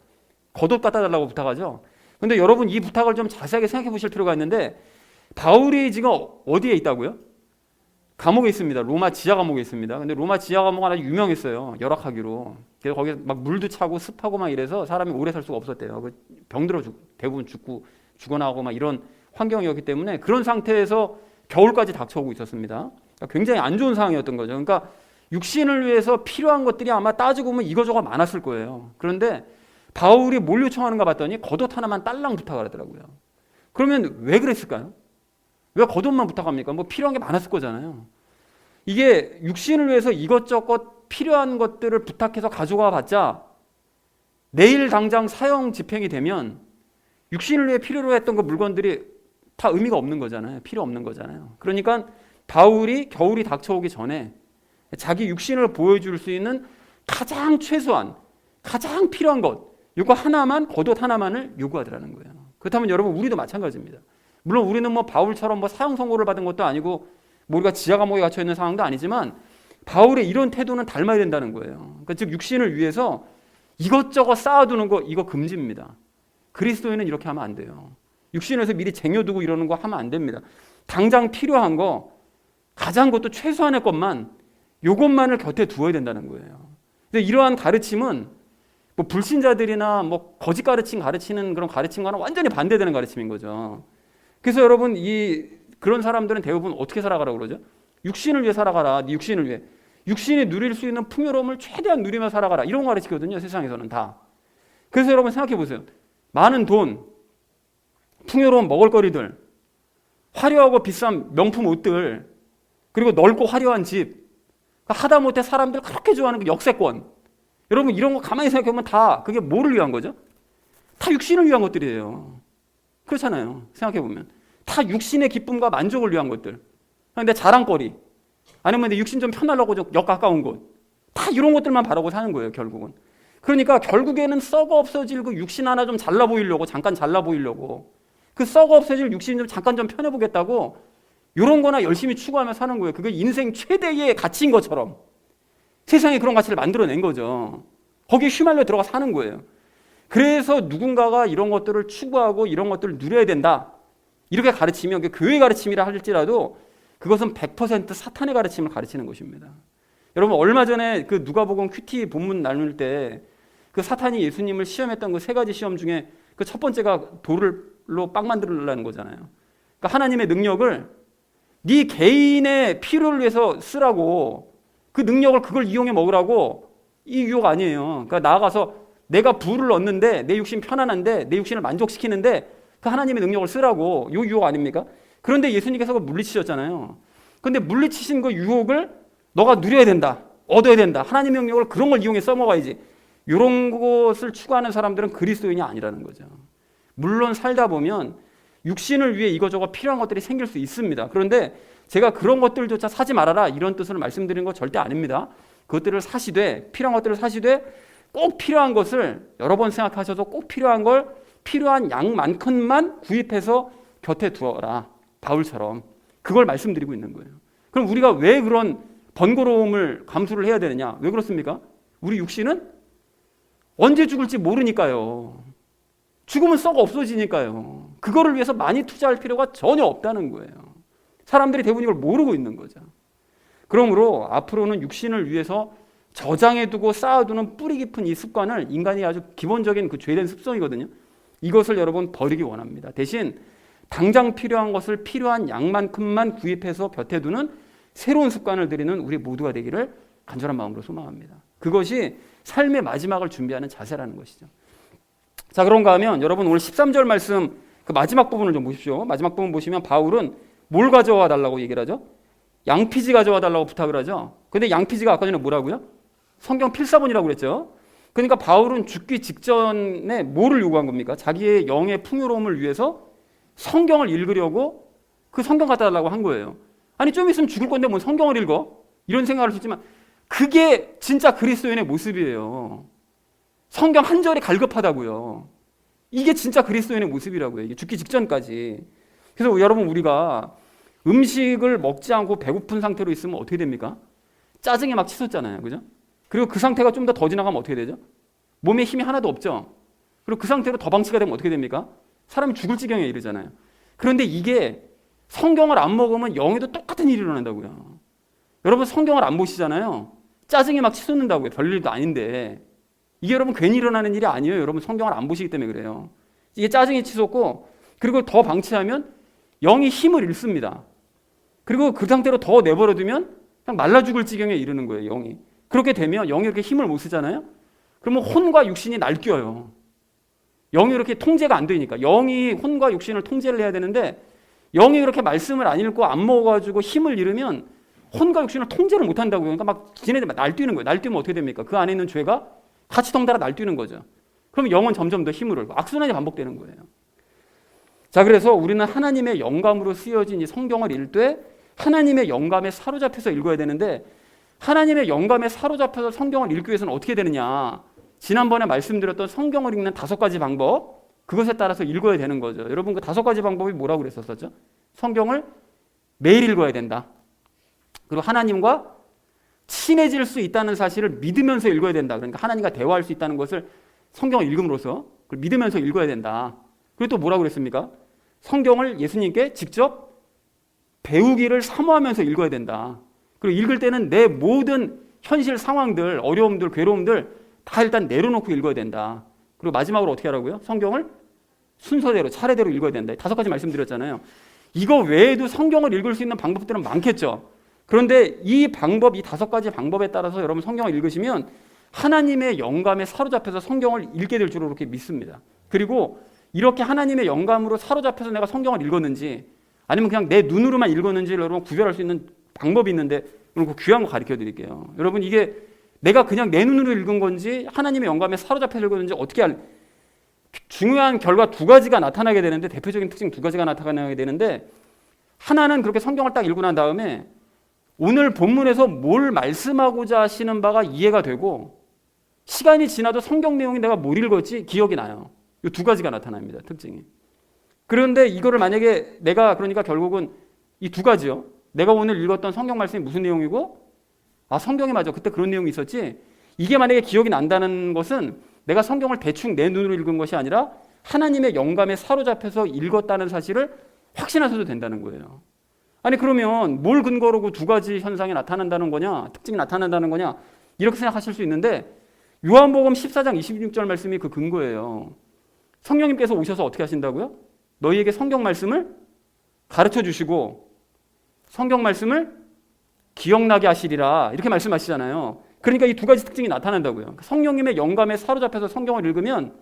겉옷 갖다 달라고 부탁하죠. 근데 여러분 이 부탁을 좀 자세하게 생각해 보실 필요가 있는데, 바울이 지금 어디에 있다고요? 감옥에 있습니다. 로마 지하 감옥에 있습니다. 근데 로마 지하 감옥은 아주 유명했어요. 열악하기로. 그래서 거기 막 물도 차고 습하고 막 이래서 사람이 오래 살 수가 없었대요. 병들어 대부분 죽어나가고 막 이런 환경이었기 때문에 그런 상태에서 겨울까지 닥쳐오고 있었습니다. 그러니까 굉장히 안 좋은 상황이었던 거죠. 그러니까 육신을 위해서 필요한 것들이 아마 따지고 보면 이거저거 많았을 거예요. 그런데 바울이 뭘 요청하는가 봤더니 겉옷 하나만 딸랑 부탁을 하더라고요. 그러면 왜 그랬을까요? 왜 겉옷만 부탁합니까? 뭐 필요한 게 많았을 거잖아요. 이게 육신을 위해서 이것저것 필요한 것들을 부탁해서 가져가 봤자 내일 당장 사형 집행이 되면 육신을 위해 필요로 했던 그 물건들이 다 의미가 없는 거잖아요. 필요 없는 거잖아요. 그러니까 바울이 겨울이 닥쳐오기 전에 자기 육신을 보여줄 수 있는 가장 최소한, 가장 필요한 것, 이거 하나만, 겉옷 하나만을 요구하더라는 거예요. 그렇다면 여러분 우리도 마찬가지입니다. 물론 우리는 뭐 바울처럼 뭐 사형 선고를 받은 것도 아니고 뭐 우리가 지하 감옥에 갇혀 있는 상황도 아니지만 바울의 이런 태도는 닮아야 된다는 거예요. 그러니까 즉 육신을 위해서 이것저것 쌓아두는 거, 이거 금지입니다. 그리스도인은 이렇게 하면 안 돼요. 육신에서 미리 쟁여두고 이러는 거 하면 안 됩니다. 당장 필요한 거, 가장 것도 최소한의 것만, 요것만을 곁에 두어야 된다는 거예요. 근데 이러한 가르침은 뭐 불신자들이나 뭐 거짓 가르치는 그런 가르침과는 완전히 반대되는 가르침인 거죠. 그래서 여러분 그런 사람들은 대부분 어떻게 살아가라고 그러죠? 육신을 위해 살아가라. 네 육신을 위해. 육신이 누릴 수 있는 풍요로움을 최대한 누리며 살아가라. 이런 거 가르치거든요. 세상에서는 다. 그래서 여러분 생각해 보세요. 많은 돈, 풍요로운 먹을거리들, 화려하고 비싼 명품 옷들, 그리고 넓고 화려한 집, 하다못해 사람들 그렇게 좋아하는 그 역세권. 여러분 이런 거 가만히 생각해보면 다 그게 뭐를 위한 거죠? 다 육신을 위한 것들이에요. 그렇잖아요. 생각해보면 다 육신의 기쁨과 만족을 위한 것들. 내 자랑거리, 아니면 내 육신 좀 편하려고 역 가까운 곳, 다 이런 것들만 바라고 사는 거예요. 결국은. 그러니까 결국에는 썩어 없어질 그 육신 하나 좀 잘나 보이려고, 잠깐 잘나 보이려고, 그 썩어 없어질 육신 좀 잠깐 좀 편해보겠다고 이런 거나 열심히 추구하며 사는 거예요. 그게 인생 최대의 가치인 것처럼 세상에 그런 가치를 만들어낸 거죠. 거기에 휘말려 들어가 사는 거예요. 그래서 누군가가 이런 것들을 추구하고 이런 것들을 누려야 된다, 이렇게 가르치면, 교회 가르침이라 할지라도 그것은 100% 사탄의 가르침을 가르치는 것입니다. 여러분, 얼마 전에 그 누가복음 큐티 본문 나눌 때 그 사탄이 예수님을 시험했던 그 세 가지 시험 중에 그 첫 번째가 돌로 빵 만들려는 거잖아요. 그러니까 하나님의 능력을 네 개인의 필요를 위해서 쓰라고, 그 능력을 그걸 이용해 먹으라고, 이 유혹 아니에요. 그러니까 나아가서 내가 부를 얻는데, 내 육신 편안한데, 내 육신을 만족시키는데 그 하나님의 능력을 쓰라고, 이 유혹 아닙니까? 그런데 예수님께서 그걸 물리치셨잖아요. 그런데 물리치신 그 유혹을 너가 누려야 된다, 얻어야 된다, 하나님의 능력을 그런 걸 이용해 써먹어야지, 이런 것을 추구하는 사람들은 그리스도인이 아니라는 거죠. 물론 살다 보면 육신을 위해 이거저거 필요한 것들이 생길 수 있습니다. 그런데 제가 그런 것들조차 사지 말아라, 이런 뜻으로 말씀드리는 거 절대 아닙니다. 그것들을 사시되, 필요한 것들을 사시되 꼭 필요한 것을 여러 번 생각하셔서 꼭 필요한 걸 필요한 양만큼만 구입해서 곁에 두어라, 바울처럼. 그걸 말씀드리고 있는 거예요. 그럼 우리가 왜 그런 번거로움을 감수를 해야 되느냐? 왜 그렇습니까? 우리 육신은 언제 죽을지 모르니까요. 죽으면 썩어 없어지니까요. 그거를 위해서 많이 투자할 필요가 전혀 없다는 거예요. 사람들이 대부분 이걸 모르고 있는 거죠. 그러므로 앞으로는 육신을 위해서 저장해두고 쌓아두는 뿌리 깊은 이 습관을, 인간이 아주 기본적인 그 죄된 습성이거든요, 이것을 여러분 버리기 원합니다. 대신 당장 필요한 것을 필요한 양만큼만 구입해서 곁에 두는 새로운 습관을 들이는 우리 모두가 되기를 간절한 마음으로 소망합니다. 그것이 삶의 마지막을 준비하는 자세라는 것이죠. 자, 그런가 하면 여러분 오늘 13절 말씀 그 마지막 부분을 좀 보십시오. 마지막 부분 보시면 바울은 뭘 가져와 달라고 얘기를 하죠? 양피지 가져와 달라고 부탁을 하죠. 근데 양피지가 아까 전에 뭐라고요? 성경 필사본이라고 그랬죠. 그러니까 바울은 죽기 직전에 뭐를 요구한 겁니까? 자기의 영의 풍요로움을 위해서 성경을 읽으려고 그 성경 갖다 달라고 한 거예요. 아니, 좀 있으면 죽을 건데 뭐 성경을 읽어? 이런 생각을 했지만 그게 진짜 그리스도인의 모습이에요. 성경 한 절이 갈급하다고요. 이게 진짜 그리스도인의 모습이라고요. 이게 죽기 직전까지. 그래서 여러분, 우리가 음식을 먹지 않고 배고픈 상태로 있으면 어떻게 됩니까? 짜증이 막 치솟잖아요. 그죠? 그리고 그 상태가 좀 더 지나가면 어떻게 되죠? 몸에 힘이 하나도 없죠. 그리고 그 상태로 더 방치가 되면 어떻게 됩니까? 사람이 죽을 지경에 이르잖아요. 그런데 이게 성경을 안 먹으면 영에도 똑같은 일이 일어난다고요. 여러분, 성경을 안 보시잖아요. 짜증이 막 치솟는다고요. 별일도 아닌데. 이게 여러분 괜히 일어나는 일이 아니에요. 여러분 성경을 안 보시기 때문에 그래요. 이게 짜증이 치솟고, 그리고 더 방치하면 영이 힘을 잃습니다. 그리고 그 상태로 더 내버려두면 그냥 말라 죽을 지경에 이르는 거예요, 영이. 그렇게 되면 영이 이렇게 힘을 못 쓰잖아요. 그러면 혼과 육신이 날뛰어요. 영이 이렇게 통제가 안 되니까. 영이 혼과 육신을 통제를 해야 되는데 영이 그렇게 말씀을 안 읽고 안 먹어가지고 힘을 잃으면 혼과 육신을 통제를 못 한다고요. 그러니까 막 지네들 날뛰는 거예요. 날뛰면 어떻게 됩니까? 그 안에 있는 죄가 같이 덩달아 날뛰는 거죠. 그럼 영은 점점 더 힘을 잃고 악순환이 반복되는 거예요. 자, 그래서 우리는 하나님의 영감으로 쓰여진 이 성경을 읽을 때 하나님의 영감에 사로잡혀서 읽어야 되는데, 하나님의 영감에 사로잡혀서 성경을 읽기 위해서는 어떻게 되느냐? 지난번에 말씀드렸던 성경을 읽는 5가지 방법, 그것에 따라서 읽어야 되는 거죠. 여러분, 그 5가지 방법이 뭐라고 그랬었죠? 성경을 매일 읽어야 된다. 그리고 하나님과 친해질 수 있다는 사실을 믿으면서 읽어야 된다. 그러니까 하나님과 대화할 수 있다는 것을 성경을 읽음으로써 그걸 믿으면서 읽어야 된다. 그리고 또 뭐라고 그랬습니까? 성경을 예수님께 직접 배우기를 사모하면서 읽어야 된다. 그리고 읽을 때는 내 모든 현실 상황들, 어려움들, 괴로움들 다 일단 내려놓고 읽어야 된다. 그리고 마지막으로 어떻게 하라고요? 성경을 순서대로, 차례대로 읽어야 된다. 5가지 말씀드렸잖아요. 이거 외에도 성경을 읽을 수 있는 방법들은 많겠죠. 그런데 이 방법, 이 5가지 방법에 따라서 여러분 성경을 읽으시면 하나님의 영감에 사로잡혀서 성경을 읽게 될 줄로 그렇게 믿습니다. 그리고 이렇게 하나님의 영감으로 사로잡혀서 내가 성경을 읽었는지 아니면 그냥 내 눈으로만 읽었는지를 여러분 구별할 수 있는 방법이 있는데, 여러분 그 귀한 거 가르쳐 드릴게요. 여러분, 이게 내가 그냥 내 눈으로 읽은 건지 하나님의 영감에 사로잡혀서 읽었는지 어떻게 중요한 결과 2가지가 나타나게 되는데, 대표적인 특징 2가지가 나타나게 되는데, 하나는 그렇게 성경을 딱 읽고 난 다음에 오늘 본문에서 뭘 말씀하고자 하시는 바가 이해가 되고, 시간이 지나도 성경 내용이 내가 뭘 읽었지 기억이 나요. 이 두 가지가 나타납니다. 특징이. 그런데 이거를 만약에 내가 그러니까 결국은 이 두 가지요. 내가 오늘 읽었던 성경 말씀이 무슨 내용이고 성경이 맞아. 그때 그런 내용이 있었지. 이게 만약에 기억이 난다는 것은 내가 성경을 대충 내 눈으로 읽은 것이 아니라 하나님의 영감에 사로잡혀서 읽었다는 사실을 확신하셔도 된다는 거예요. 아니 그러면 뭘 근거로 두 가지 현상이 나타난다는 거냐, 특징이 나타난다는 거냐 이렇게 생각하실 수 있는데 요한복음 14장 26절 말씀이 그 근거예요. 성령님께서 오셔서 어떻게 하신다고요? 너희에게 성경 말씀을 가르쳐 주시고 성경 말씀을 기억나게 하시리라 이렇게 말씀하시잖아요. 그러니까 이 두 가지 특징이 나타난다고요. 성령님의 영감에 사로잡혀서 성경을 읽으면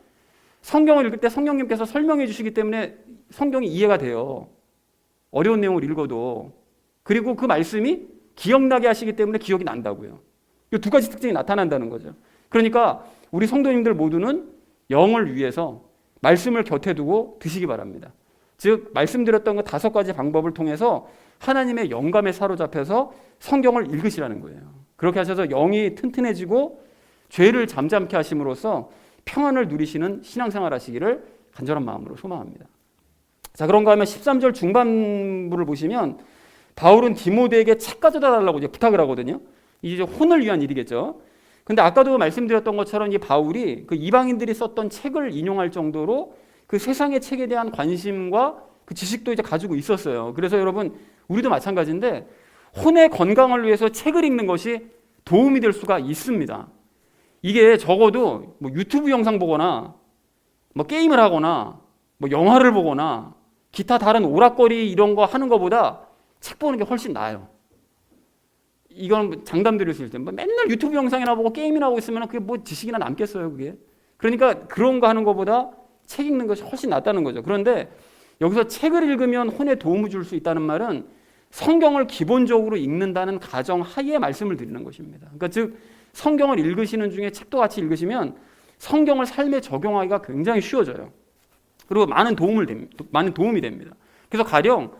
성경을 읽을 때 성령님께서 설명해 주시기 때문에 성경이 이해가 돼요. 어려운 내용을 읽어도. 그리고 그 말씀이 기억나게 하시기 때문에 기억이 난다고요. 이 두 가지 특징이 나타난다는 거죠. 그러니까 우리 성도님들 모두는 영을 위해서 말씀을 곁에 두고 드시기 바랍니다. 즉 말씀드렸던 그 5가지 방법을 통해서 하나님의 영감에 사로잡혀서 성경을 읽으시라는 거예요. 그렇게 하셔서 영이 튼튼해지고 죄를 잠잠케 하심으로써 평안을 누리시는 신앙생활 하시기를 간절한 마음으로 소망합니다. 자, 그런가 하면 13절 중반부를 보시면 바울은 디모데에게 책 가져다 달라고 이제 부탁을 하거든요. 이제 혼을 위한 일이겠죠. 근데 아까도 말씀드렸던 것처럼 이 바울이 그 이방인들이 썼던 책을 인용할 정도로 그 세상의 책에 대한 관심과 그 지식도 이제 가지고 있었어요. 그래서 여러분 우리도 마찬가지인데 혼의 건강을 위해서 책을 읽는 것이 도움이 될 수가 있습니다. 이게 적어도 뭐 유튜브 영상 보거나 뭐 게임을 하거나 뭐 영화를 보거나 기타 다른 오락거리 이런 거 하는 것보다 책 보는 게 훨씬 나아요. 이건 장담 드릴 수 있을 텐데 맨날 유튜브 영상이나 보고 게임이나 하고 있으면 그게 뭐 지식이나 남겠어요, 그게. 그러니까 그런 거 하는 것보다 책 읽는 것이 훨씬 낫다는 거죠. 그런데 여기서 책을 읽으면 혼에 도움을 줄 수 있다는 말은 성경을 기본적으로 읽는다는 가정 하에 말씀을 드리는 것입니다. 그러니까 즉 성경을 읽으시는 중에 책도 같이 읽으시면 성경을 삶에 적용하기가 굉장히 쉬워져요. 그리고 많은 도움이 됩니다. 그래서 가령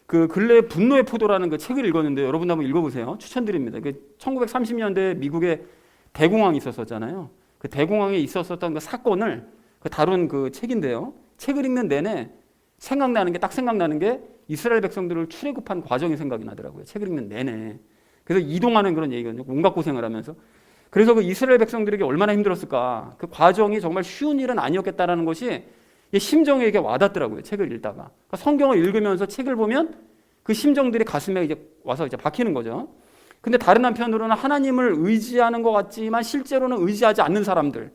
그 근래 분노의 포도라는 그 책을 읽었는데 여러분도 한번 읽어보세요. 추천드립니다. 1930년대 미국에 대공황이 있었잖아요. 그 대공황에 있었던 그 사건을 다룬 그 책인데요. 책을 읽는 내내 딱 생각나는 게 이스라엘 백성들을 출애굽한 과정이 생각이 나더라고요. 책을 읽는 내내. 그래서 이동하는 그런 얘기거든요. 온갖 고생을 하면서. 그래서 그 이스라엘 백성들에게 얼마나 힘들었을까. 그 과정이 정말 쉬운 일은 아니었겠다라는 것이 심정에게 와닿더라고요. 책을 읽다가. 그러니까 성경을 읽으면서 책을 보면 그 심정들이 가슴에 이제 와서 이제 박히는 거죠. 근데 다른 한편으로는 하나님을 의지하는 것 같지만 실제로는 의지하지 않는 사람들.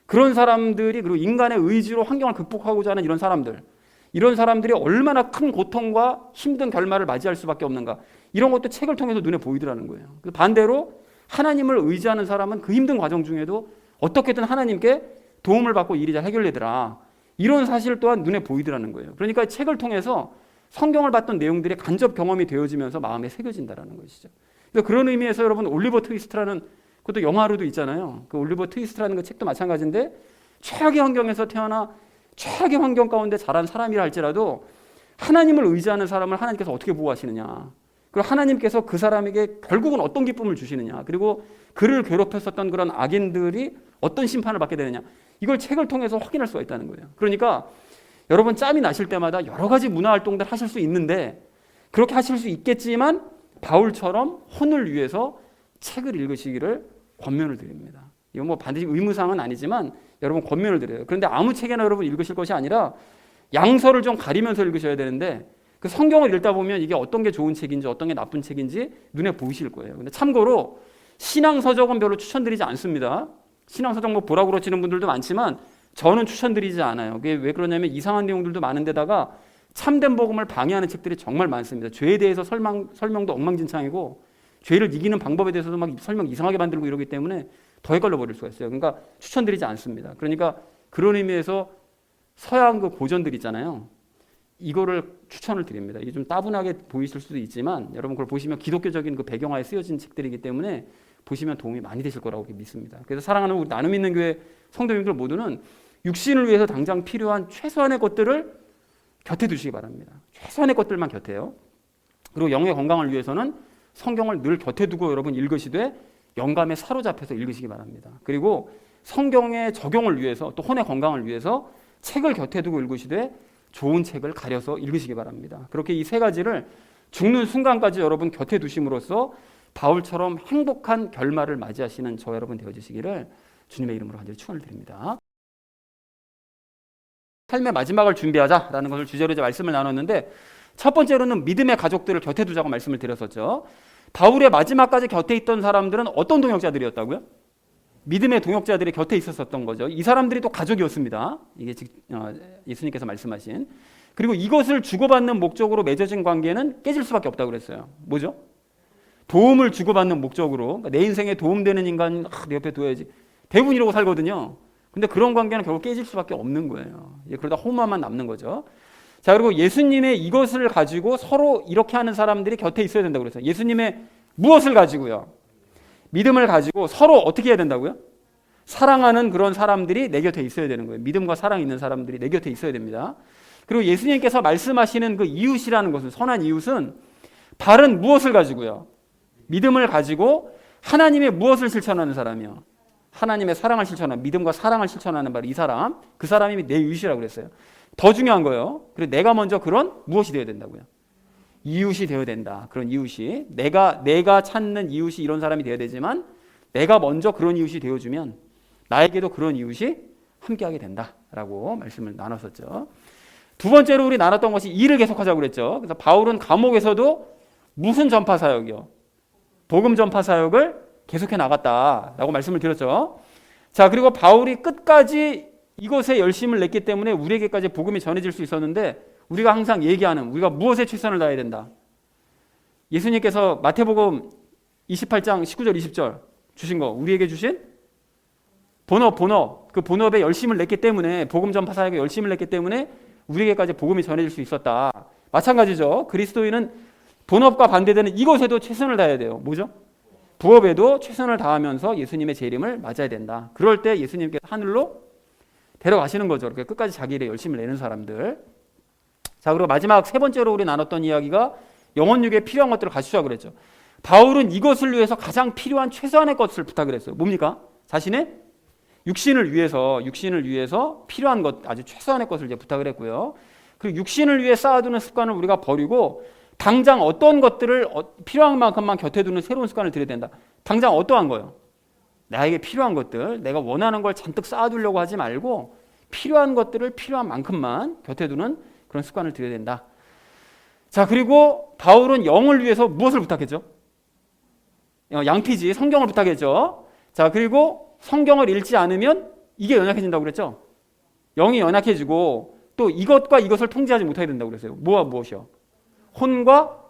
그런 사람들이 그리고 인간의 의지로 환경을 극복하고자 하는 이런 사람들이 얼마나 큰 고통과 힘든 결말을 맞이할 수밖에 없는가. 이런 것도 책을 통해서 눈에 보이더라는 거예요. 반대로 하나님을 의지하는 사람은 그 힘든 과정 중에도 어떻게든 하나님께 도움을 받고 일이 잘 해결되더라. 이런 사실 또한 눈에 보이더라는 거예요. 그러니까 책을 통해서 성경을 봤던 내용들이 간접 경험이 되어지면서 마음에 새겨진다는 것이죠. 그래서 그런 의미에서 여러분 올리버 트위스트라는 그것도 영화로도 있잖아요. 그 올리버 트위스트라는 그 책도 마찬가지인데 최악의 환경에서 태어나 최악의 환경 가운데 자란 사람이라 할지라도 하나님을 의지하는 사람을 하나님께서 어떻게 보호하시느냐. 그리고 하나님께서 그 사람에게 결국은 어떤 기쁨을 주시느냐. 그리고 그를 괴롭혔었던 그런 악인들이 어떤 심판을 받게 되느냐. 이걸 책을 통해서 확인할 수가 있다는 거예요. 그러니까 여러분 짬이 나실 때마다 여러 가지 문화활동들 하실 수 있는데 그렇게 하실 수 있겠지만 바울처럼 혼을 위해서 책을 읽으시기를 권면을 드립니다. 이건 뭐 반드시 의무사항은 아니지만 여러분 권면을 드려요. 그런데 아무 책이나 여러분 읽으실 것이 아니라 양서를 좀 가리면서 읽으셔야 되는데 그 성경을 읽다 보면 이게 어떤 게 좋은 책인지 어떤 게 나쁜 책인지 눈에 보이실 거예요. 근데 참고로 신앙서적은 별로 추천드리지 않습니다. 신앙서적 뭐 보라고 그러시는 분들도 많지만 저는 추천드리지 않아요. 그게 왜 그러냐면 이상한 내용들도 많은데다가 참된 복음을 방해하는 책들이 정말 많습니다. 죄에 대해서 설명도 엉망진창이고 죄를 이기는 방법에 대해서도 막 설명 이상하게 만들고 이러기 때문에 더 헷갈려 버릴 수가 있어요. 그러니까 추천드리지 않습니다. 그러니까 그런 의미에서 서양 그 고전들 있잖아요. 이거를 추천을 드립니다. 이게 좀 따분하게 보이실 수도 있지만 여러분 그걸 보시면 기독교적인 그 배경화에 쓰여진 책들이기 때문에 보시면 도움이 많이 되실 거라고 믿습니다. 그래서 사랑하는 우리 나눔 있는 교회 성도님들 모두는 육신을 위해서 당장 필요한 최소한의 것들을 곁에 두시기 바랍니다. 최소한의 것들만 곁에요. 그리고 영의 건강을 위해서는 성경을 늘 곁에 두고 여러분 읽으시되 영감에 사로잡혀서 읽으시기 바랍니다. 그리고 성경의 적용을 위해서 또 혼의 건강을 위해서 책을 곁에 두고 읽으시되 좋은 책을 가려서 읽으시기 바랍니다. 그렇게 이 세 가지를 죽는 순간까지 여러분 곁에 두심으로써 바울처럼 행복한 결말을 맞이하시는 저 여러분 되어주시기를 주님의 이름으로 간절히 축원을 드립니다. 삶의 마지막을 준비하자라는 것을 주제로 이제 말씀을 나눴는데, 첫 번째로는 믿음의 가족들을 곁에 두자고 말씀을 드렸었죠. 바울의 마지막까지 곁에 있던 사람들은 어떤 동역자들이었다고요? 믿음의 동역자들이 곁에 있었던 거죠. 이 사람들이 또 가족이었습니다. 이게 예수님께서 말씀하신. 그리고 이것을 주고받는 목적으로 맺어진 관계는 깨질 수밖에 없다고 그랬어요. 뭐죠? 도움을 주고받는 목적으로. 그러니까 내 인생에 도움되는 인간 내 옆에 둬야지. 대부분 이러고 살거든요. 근데 그런 관계는 결국 깨질 수밖에 없는 거예요. 그러다 호마만 남는 거죠. 자, 그리고 예수님의 이것을 가지고 서로 이렇게 하는 사람들이 곁에 있어야 된다고 그랬어요. 예수님의 무엇을 가지고요? 믿음을 가지고 서로 어떻게 해야 된다고요? 사랑하는 그런 사람들이 내 곁에 있어야 되는 거예요. 믿음과 사랑 있는 사람들이 내 곁에 있어야 됩니다. 그리고 예수님께서 말씀하시는 그 이웃이라는 것은, 선한 이웃은 바른 무엇을 가지고요? 믿음을 가지고 하나님의 무엇을 실천하는 사람이요? 하나님의 사랑을 실천하는, 믿음과 사랑을 실천하는 바로 이 사람, 그 사람이 내 이웃이라고 그랬어요. 더 중요한 거예요. 그리고 내가 먼저 그런 무엇이 되어야 된다고요? 이웃이 되어야 된다. 그런 이웃이. 내가 찾는 이웃이 이런 사람이 되어야 되지만 내가 먼저 그런 이웃이 되어주면 나에게도 그런 이웃이 함께하게 된다라고 말씀을 나눴었죠. 두 번째로 우리 나눴던 것이 일을 계속하자고 그랬죠. 그래서 바울은 감옥에서도 무슨 전파 사역이요? 복음 전파 사역을 계속해 나갔다라고 말씀을 드렸죠. 자, 그리고 바울이 끝까지 이것에 열심을 냈기 때문에 우리에게까지 복음이 전해질 수 있었는데, 우리가 항상 얘기하는, 우리가 무엇에 최선을 다해야 된다. 예수님께서 마태복음 28장 19절 20절 주신 거, 우리에게 주신 본업, 그 본업에 열심을 냈기 때문에, 복음 전파 사역에 열심을 냈기 때문에 우리에게까지 복음이 전해질 수 있었다. 마찬가지죠. 그리스도인은 본업과 반대되는 이것에도 최선을 다해야 돼요. 뭐죠? 부업에도 최선을 다하면서 예수님의 재림을 맞아야 된다. 그럴 때 예수님께서 하늘로 데려가시는 거죠. 이렇게 끝까지 자기 일에 열심을 내는 사람들. 자, 그리고 마지막 세 번째로 우리 나눴던 이야기가 영혼육에 필요한 것들을 갖추자 그랬죠. 바울은 이것을 위해서 가장 필요한 최소한의 것을 부탁을 했어요. 뭡니까? 자신의 육신을 위해서 필요한 것, 아주 최소한의 것을 이제 부탁을 했고요. 그리고 육신을 위해 쌓아두는 습관을 우리가 버리고 당장 어떤 것들을 필요한 만큼만 곁에 두는 새로운 습관을 들여야 된다. 당장 어떠한 거요? 나에게 필요한 것들, 내가 원하는 걸 잔뜩 쌓아두려고 하지 말고 필요한 것들을 필요한 만큼만 곁에 두는 그런 습관을 들여야 된다. 자, 그리고 바울은 영을 위해서 무엇을 부탁했죠? 양피지, 성경을 부탁했죠. 자, 그리고 성경을 읽지 않으면 이게 연약해진다고 그랬죠. 영이 연약해지고 또 이것과 이것을 통제하지 못하게 된다고 그랬어요. 뭐와 무엇이요? 혼과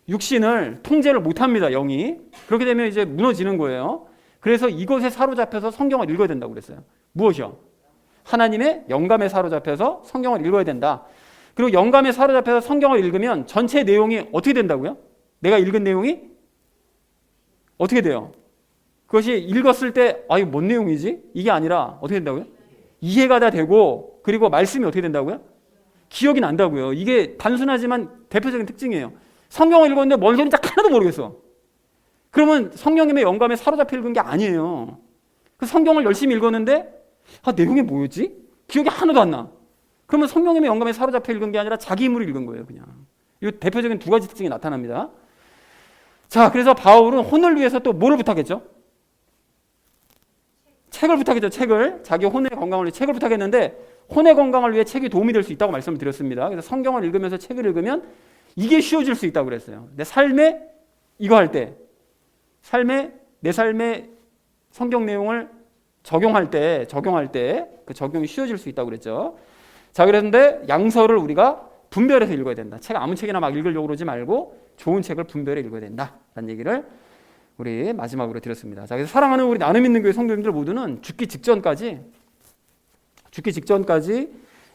육신을 통제를 못합니다. 영이. 그렇게 되면 이제 무너지는 거예요. 그래서 이것에 사로잡혀서 성경을 읽어야 된다고 그랬어요. 무엇이요? 하나님의 영감에 사로잡혀서 성경을 읽어야 된다. 그리고 영감에 사로잡혀서 성경을 읽으면 전체 내용이 어떻게 된다고요? 내가 읽은 내용이 어떻게 돼요? 그것이 읽었을 때 이거 뭔 내용이지? 이게 아니라 어떻게 된다고요? 이해가 다 되고, 그리고 말씀이 어떻게 된다고요? 기억이 난다고요. 이게 단순하지만 대표적인 특징이에요. 성경을 읽었는데 뭔 소리인지 하나도 모르겠어. 그러면 성령님의 영감에 사로잡혀 읽은 게 아니에요. 그 성경을 열심히 읽었는데 내용이 뭐였지? 기억이 하나도 안 나. 그러면 성령님의 영감에 사로잡혀 읽은 게 아니라 자기 힘으로 읽은 거예요. 그냥. 이 대표적인 두 가지 특징이 나타납니다. 자, 그래서 바울은 혼을 위해서 또 뭐를 부탁했죠? 책을 부탁했죠. 책을. 자기 혼의 건강을 위해 책을 부탁했는데, 혼의 건강을 위해 책이 도움이 될 수 있다고 말씀을 드렸습니다. 그래서 성경을 읽으면서 책을 읽으면 이게 쉬워질 수 있다고 그랬어요. 내 삶에 이거 할 때, 내 삶에 성경 내용을 적용할 때 그 적용이 쉬워질 수 있다고 그랬죠. 자, 그랬는데 양서를 우리가 분별해서 읽어야 된다. 책 아무 책이나 막 읽으려고 그러지 말고 좋은 책을 분별해 읽어야 된다라는 얘기를 우리 마지막으로 드렸습니다. 자, 그래서 사랑하는 우리 나눔 있는 교회 성도님들 모두는 죽기 직전까지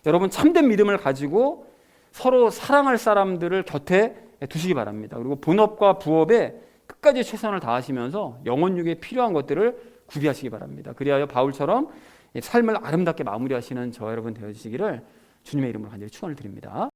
여러분 참된 믿음을 가지고 서로 사랑할 사람들을 곁에 두시기 바랍니다. 그리고 본업과 부업에 끝까지 최선을 다하시면서 영혼육에 필요한 것들을 구비하시기 바랍니다. 그리하여 바울처럼 삶을 아름답게 마무리하시는 저 여러분 되어주시기를 주님의 이름으로 간절히 축원을 드립니다.